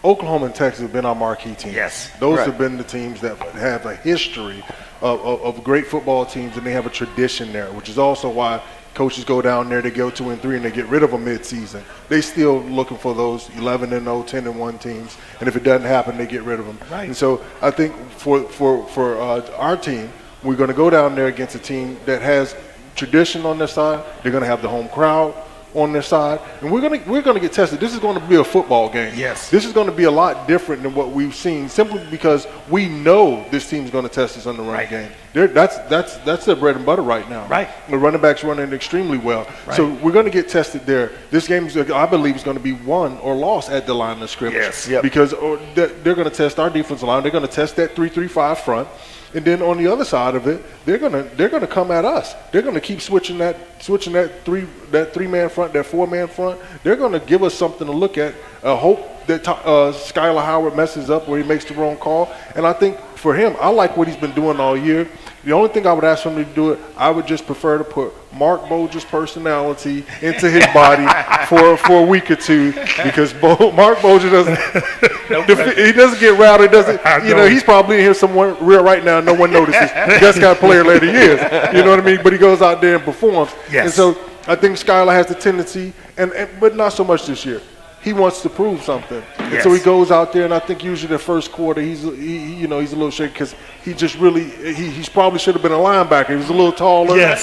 Oklahoma and Texas have been our marquee teams. Yes. Those have been the teams that have a history of great football teams, and they have a tradition there, which is also why coaches go down there, they go 2-3, and they get rid of them mid-season. They still looking for those 11-0, 10-1 teams, and if it doesn't happen, they get rid of them. Right. And so I think for our team, we're going to go down there against a team that has tradition on their side. They're going to have the home crowd on their side, and we're going to get tested. This is going to be a football game. Yes. This is going to be a lot different than what we've seen, simply because we know this team's going to test us on the run game. That's their bread and butter right now. Right. The running backs running extremely well. Right. So we're going to get tested there. This game, I believe, is going to be won or lost at the line of scrimmage. Yes. Yep. Because they're going to test our defensive line. They're going to test that 3-3-5 front. And then on the other side of it, they're gonna come at us. They're gonna keep switching that 3-man front, that 4-man front. They're gonna give us something to look at. Hope that Skylar Howard messes up where he makes the wrong call. And I think for him, I like what he's been doing all year. The only thing I would ask him to do it, I would just prefer to put Mark Bolger's personality into his body for a week or two, because Mark Bolger doesn't get routed. He's probably in here somewhere right now. No one notices. That's kind of player that he is. You know what I mean? But he goes out there and performs. Yes. And so I think Skylar has the tendency, but not so much this year. He wants to prove something, and so he goes out there. And I think usually the first quarter he's a little shaky because he just really he probably should have been a linebacker. He was a little taller, a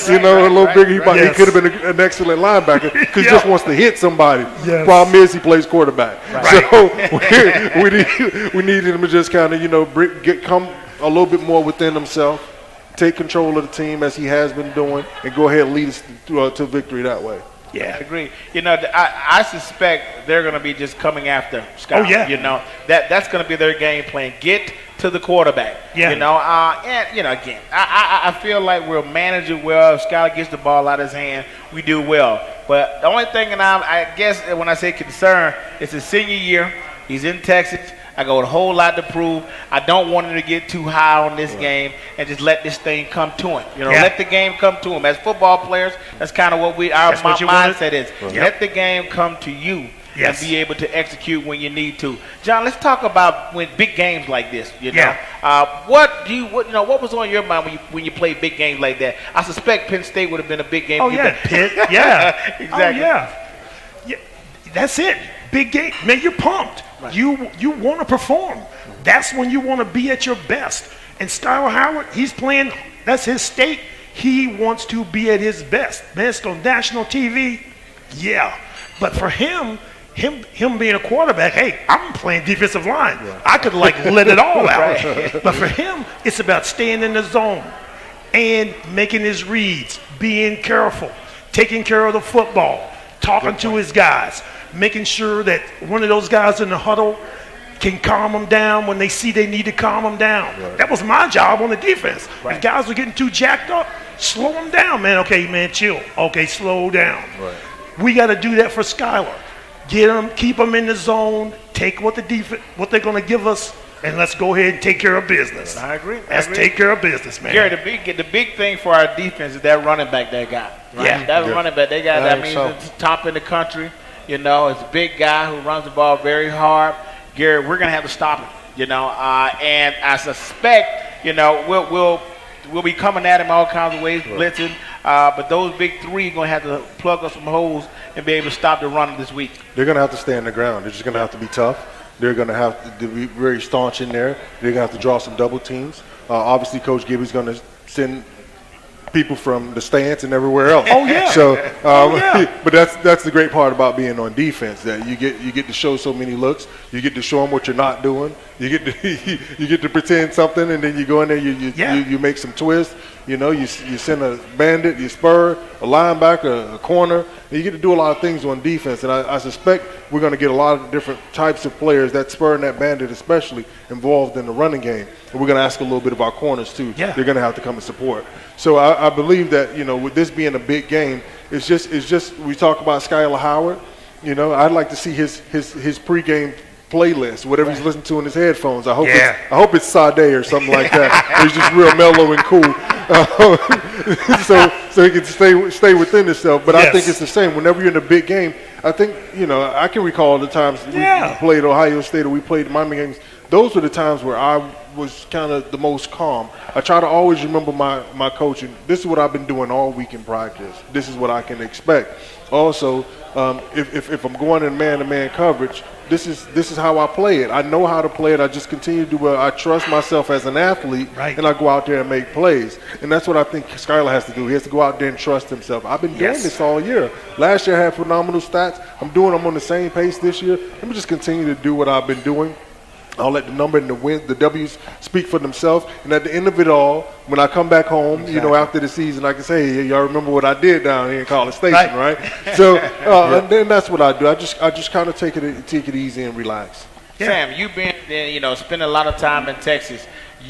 little bigger. He could have been an excellent linebacker because he just wants to hit somebody. Yes. Problem is he plays quarterback, so we needed him to just kind of come a little bit more within himself take control of the team as he has been doing, and go ahead and lead us to victory that way. Yeah, I agree. I suspect they're going to be just coming after Scott. Oh, yeah. That's going to be their game plan. Get to the quarterback. Yeah. Again, I feel like we'll manage it well. If Scott gets the ball out of his hand, we do well. But the only thing, and I guess when I say concern, it's his senior year. He's in Texas. I got a whole lot to prove. I don't want him to get too high on this game and just let this thing come to him. Let the game come to him. As football players, that's kind of what our mindset is. Right. Let the game come to you and be able to execute when you need to. John, let's talk about when big games like this. What was on your mind when you played big games like that? I suspect Penn State would have been a big game. Oh yeah, Pitt. Yeah, exactly. Oh yeah, that's it. Big game, man. You're pumped. Right. You want to perform. That's when you want to be at your best. And Skylar Howard, he's playing. That's his state. He wants to be at his best. Man, it's on national TV. Yeah, but for him being a quarterback, hey, I'm playing defensive line. Yeah. I could let it all out. Right. But for him, it's about staying in the zone and making his reads, being careful, taking care of the football, talking to his guys, making sure that one of those guys in the huddle can calm them down when they see they need to calm them down. Right. That was my job on the defense. Right. If guys were getting too jacked up, slow them down, man. Okay, man, chill. Okay, slow down. Right. We got to do that for Skylar. Get them, keep them in the zone, take what they're going to give us, and let's go ahead and take care of business. I agree. Let's take care of business, man. Gary, the big thing for our defense is that running back they got. Right? Yeah. That running back they got, that means it's top in the country. It's a big guy who runs the ball very hard. Gary, we're going to have to stop him, and I suspect, we'll be coming at him all kinds of ways, blitzing, but those big three are going to have to plug us some holes and be able to stop the run this week. They're going to have to stay on the ground. They're just going to have to be tough. They're going to have to be very staunch in there. They're going to have to draw some double teams. Obviously, Coach Gibby's going to send people from the stands and everywhere else. Oh yeah. So, but that's the great part about being on defense, that you get to show so many looks. You get to show them what you're not doing. You get to pretend something, and then you go in there. You make some twists. You send a bandit, you spur a linebacker, a corner. And you get to do a lot of things on defense, and I suspect we're going to get a lot of different types of players, that spur and that bandit especially, involved in the running game. And we're going to ask a little bit of our corners too. Yeah. They're going to have to come and support. So I believe that with this being a big game, it's just we talk about Skylar Howard. I'd like to see his pregame playlist, whatever he's listening to in his headphones. I hope it's Sade or something like that. He's just real mellow and cool, so he can stay within himself. But I think it's the same. Whenever you're in a big game, I think I can recall the times we played Ohio State or we played Miami games. Those were the times where I was kind of the most calm. I try to always remember my coaching. This is what I've been doing all week in practice. This is what I can expect. Also, if I'm going in man-to-man coverage, this is how I play it. I know how to play it. I just continue to do well. I trust myself as an athlete, and I go out there and make plays. And that's what I think Skylar has to do. He has to go out there and trust himself. I've been doing this all year. Last year I had phenomenal stats. I'm on the same pace this year. Let me just continue to do what I've been doing. I'll let the number and the W's speak for themselves. And at the end of it all, when I come back home, after the season, I can say, hey, y'all remember what I did down here in College Station, right? So and then that's what I do. I just kind of take it easy and relax. Yeah. Sam, you've been spending a lot of time in Texas.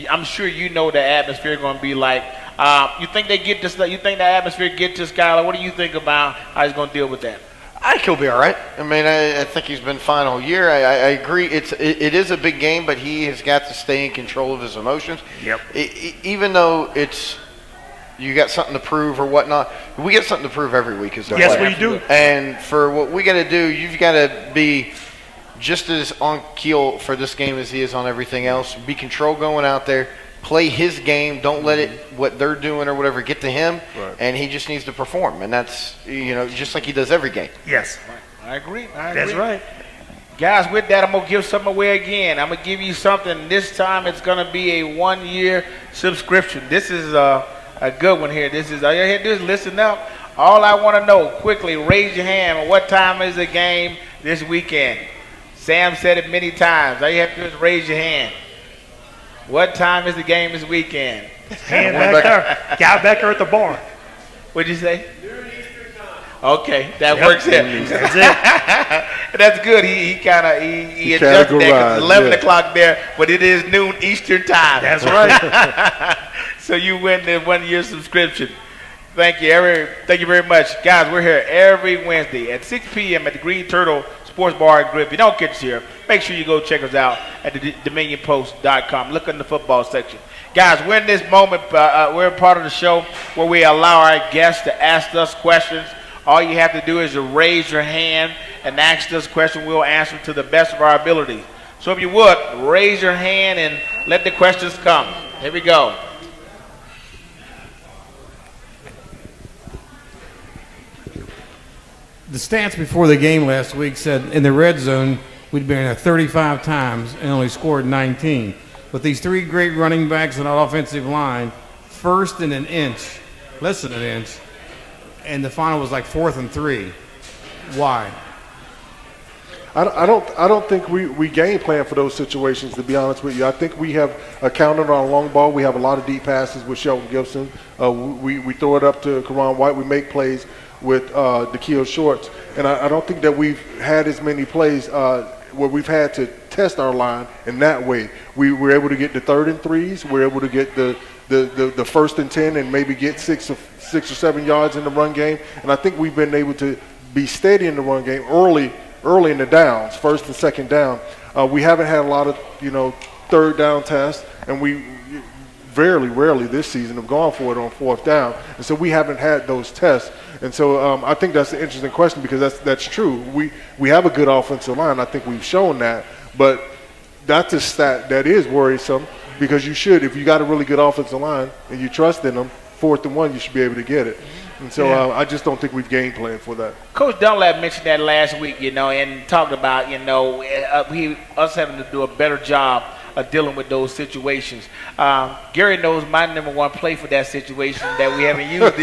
I'm sure you know the atmosphere going to be like. You think they get this? You think the atmosphere get to Skylar? What do you think about how he's going to deal with that? I think he'll be all right. I mean, I think he's been fine all year. I agree. It is a big game, but he has got to stay in control of his emotions. Yep. Even though you got something to prove or whatnot, we get something to prove every week as a player. Yes, we do. And for what we got to do, you've got to be just as on keel for this game as he is on everything else. Be control going out there. Play his game. Don't let what they're doing or whatever get to him, and he just needs to perform. And that's just like he does every game. Yes, I agree. That's right, guys. With that, I'm gonna give something away again. I'm gonna give you something. This time, it's gonna be a 1-year subscription. This is a good one here. This is all you have to do is listen up. All I want to know quickly, raise your hand. What time is the game this weekend? Sam said it many times. All you have to do is raise your hand. What time is the game this weekend? Man back there. Guy back there at the bar. What'd you say? Okay, that works here. That's it. That's good. He adjusted that 'cause 11 o'clock there, but it is noon Eastern time. That's right. So you win the 1-year subscription. Thank you very much. Guys, we're here every Wednesday at 6 p.m. at the Green Turtle Sports Bar and Grill. If you don't catch us here, make sure you go check us out at the DominionPost.com. Look in the football section. Guys, we're in this moment, we're a part of the show where we allow our guests to ask us questions. All you have to do is to raise your hand and ask us questions. We'll answer to the best of our ability. So if you would, raise your hand and let the questions come. Here we go. The stats before the game last week said in the red zone we'd been there 35 times and only scored 19. With these three great running backs and an offensive line, first and an inch, less than an inch, and the final was like 4th and 3. Why? I don't think we game plan for those situations, to be honest with you. I think we have accounted on a long ball. We have a lot of deep passes with Shelton Gibson. We throw it up to Karan White. We make plays with Da'Keil Shorts. And I don't think that we've had as many plays where we've had to test our line in that way. We were able to get the 3rd and 3s. We're able to get the 1st and 10 and maybe get 6 or 7 yards in the run game. And I think we've been able to be steady in the run game early in the downs, 1st and 2nd down. We haven't had a lot of 3rd down tests, and we rarely this season have gone for it on 4th down. And so we haven't had those tests. And so I think that's an interesting question, because that's true. We have a good offensive line. I think we've shown that. But that's a stat that is worrisome, because you should, if you got a really good offensive line and you trust in them, 4th and 1, you should be able to get it. And so I just don't think we've game planned for that. Coach Dunlap mentioned that last week, and talked about, us having to do a better job of dealing with those situations. Gary knows my number one play for that situation that we haven't used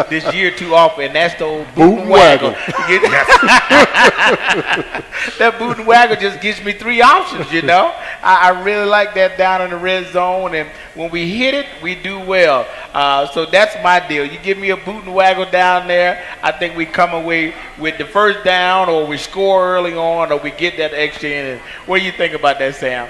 this year too often, and that's the old boot and waggle. That boot and waggle just gives me 3 options, I really like that down in the red zone, and when we hit it, we do well. So that's my deal. You give me a boot and waggle down there, I think we come away with the 1st down, or we score early on, or we get that extra in. And what do you think about that, Sam?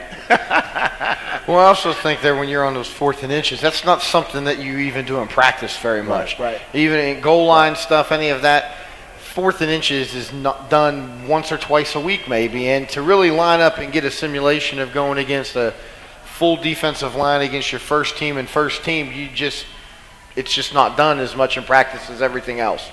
Well, I also think that when you're on those 4th and inches, that's not something that you even do in practice very much. Right. Even in goal line stuff, any of that, 4th and inches is not done once or twice a week maybe. And to really line up and get a simulation of going against a full defensive line against your first team, it's just not done as much in practice as everything else.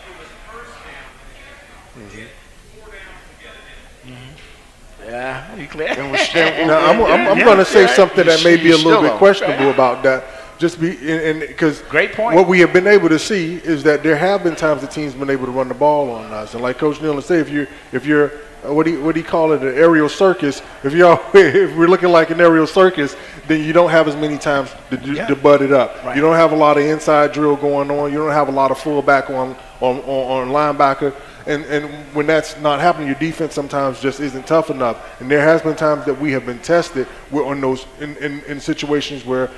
Yeah, you clear? Now, I'm going to say something that may be a little bit questionable about that. Just because great point. What we have been able to see is that there have been times the team's been able to run the ball on us, and like Coach Nealon said, if you're what do you call it, an aerial circus? If we're looking like an aerial circus, then you don't have as many times to butt it up. Right. You don't have a lot of inside drill going on. You don't have a lot of fullback on linebacker. And when that's not happening, your defense sometimes just isn't tough enough. And there has been times that we have been tested on those in situations where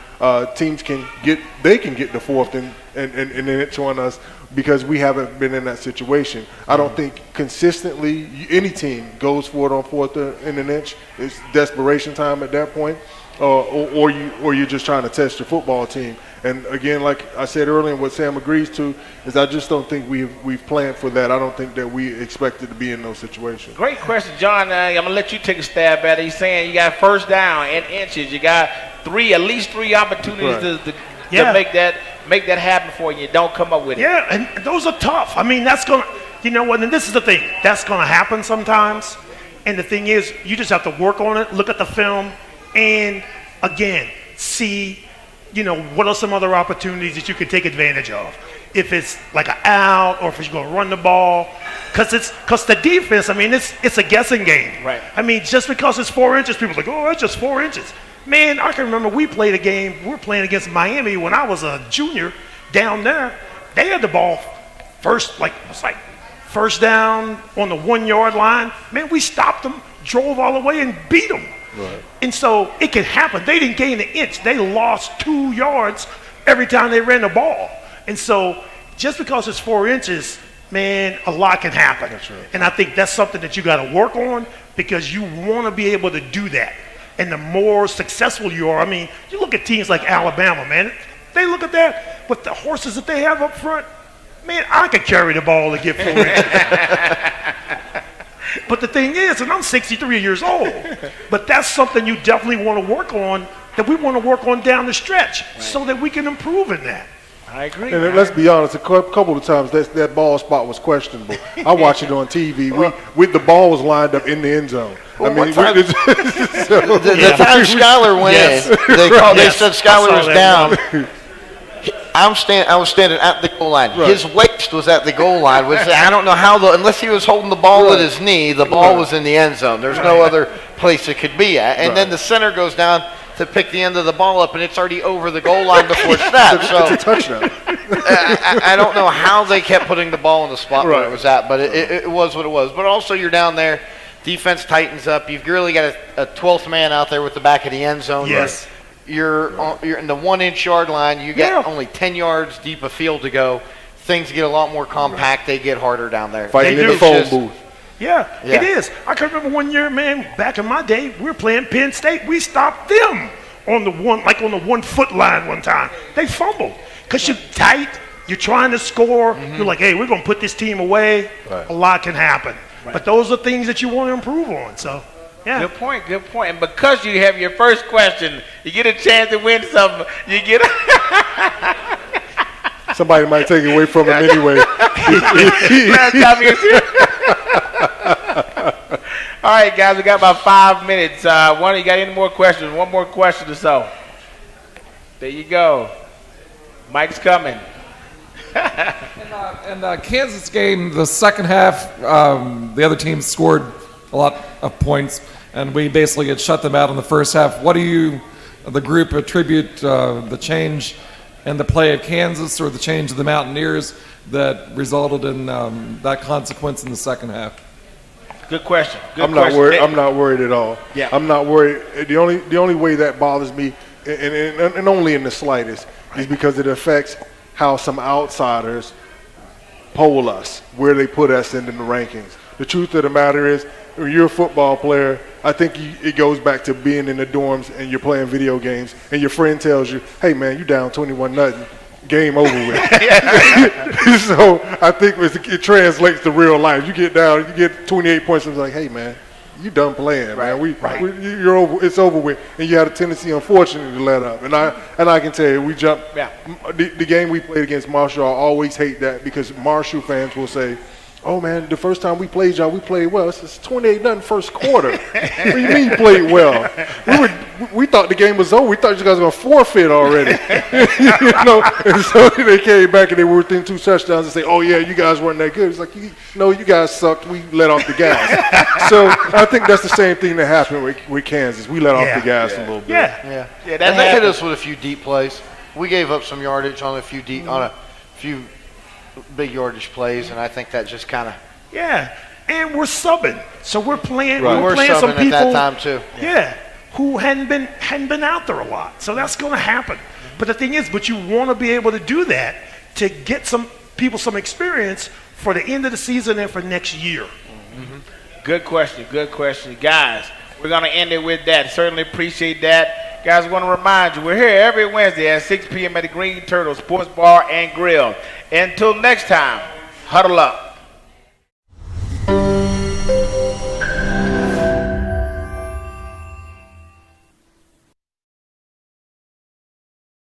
teams can get the 4th and inch on us because we haven't been in that situation. I don't think consistently any team goes for it on 4th and an inch. It's desperation time at that point, or you're just trying to test your football team. And again, like I said earlier, and what Sam agrees to is I just don't think we've planned for that. I don't think that we expected to be in those situations. Great question, John. I'm gonna let you take a stab at it. He's saying you got 1st down and inches. You got at least three opportunities to make that happen for you. Don't come up with it. Yeah, and those are tough. I mean, that's gonna, and this is the thing. That's gonna happen sometimes. And the thing is, you just have to work on it, look at the film, and again, see. What are some other opportunities that you can take advantage of? If it's like an out, or if you're going to run the ball, because the defense. I mean, it's a guessing game. Right. I mean, just because it's 4 inches, people are like, oh, it's just 4 inches. Man, I can remember we played a game. We were playing against Miami when I was a junior down there. They had the ball first 1st down on the 1 yard line. Man, we stopped them, drove all the way, and beat them. Right. And so it can happen. They didn't gain an inch. They lost 2 yards every time they ran the ball. And so just because it's 4 inches, man, a lot can happen. That's right. And I think that's something that you got to work on because you want to be able to do that. And the more successful you are, I mean, you look at teams like Alabama, man. They look at that with the horses that they have up front. Man, I could carry the ball to get 4 inches. But the thing is, and I'm 63 years old, but that's something you definitely want to work on, that we want to work on down the stretch so that we can improve in that. I agree. And let's be honest, a couple of times that ball spot was questionable. I watched it on TV. The ball was lined up in the end zone. I mean, the time Skyler went in, they said Skyler was down. I was standing at the goal line. Right. His waist was at the goal line. I don't know how, unless he was holding the ball at his knee, the ball was in the end zone. There's no other place it could be at. And then the center goes down to pick the end of the ball up, and it's already over the goal line before snap. So it's a touchdown. I don't know how they kept putting the ball in the spot where it was at, but it was what it was. But also you're down there, defense tightens up. You've really got a 12th man out there with the back of the end zone. Yes. You're in the 1 inch yard line. You got only 10 yards deep of field to go. Things get a lot more compact. They get harder down there. Fighting in the phone booth. Yeah, it is. I can remember one year, man, back in my day, we were playing Penn State. We stopped them on the 1 foot line one time. They fumbled because you're tight. You're trying to score. You're like, hey, we're going to put this team away. Right. A lot can happen. Right. But those are things that you want to improve on. So, yeah. Good point. Good point. And because you have your first question, you get a chance to win something. You get. Somebody might take it away from him anyway. Last time he was here. All right, guys, we got about 5 minutes. You got any more questions? One more question or so. There you go. Mike's coming. In the Kansas game, the second half, the other team scored a lot of points, and we basically had shut them out in the first half. What do you, the group, attribute the change in the play of Kansas or the change of the Mountaineers that resulted in that consequence in the second half? Good question. I'm not worried. I'm not worried at all. Yeah. I'm not worried. The only way that bothers me, and only in the slightest, is because it affects how some outsiders poll us, where they put us in the rankings. The truth of the matter is, when you're a football player, I think it goes back to being in the dorms and you're playing video games, and your friend tells you, "Hey man, you down 21-0, game over with." So I think it translates to real life. You get down, you get 28 points, and it's like, "Hey man, you done playing, man. You're over. It's over with." And you had a tendency, unfortunately, to let up. And I can tell you, we jumped. Yeah. The game we played against Marshall, I always hate that because Marshall fans will say, "Oh man, the first time we played y'all, we played well. It's 28-0 first quarter." What do you mean you played well? We thought the game was over. We thought you guys were gonna forfeit already. And so they came back and they were within 2 touchdowns and say, "Oh yeah, you guys weren't that good." It's like, no, you guys sucked. We let off the gas. So I think that's the same thing that happened with Kansas. We let off the gas a little bit. Yeah. That hit us with a few deep plays. We gave up some yardage on a few big yardage plays, and I think that just kind of. Yeah, and we're subbing, so we're playing. Right. We're playing subbing some people at that time too. Yeah, who hadn't been out there a lot, so that's going to happen. But the thing is, you want to be able to do that to get some people some experience for the end of the season and for next year. Mm-hmm. Good question. Good question, guys. We're going to end it with that. Certainly appreciate that. Guys, I want to remind you, we're here every Wednesday at 6 p.m. at the Green Turtle Sports Bar and Grill. Until next time, huddle up.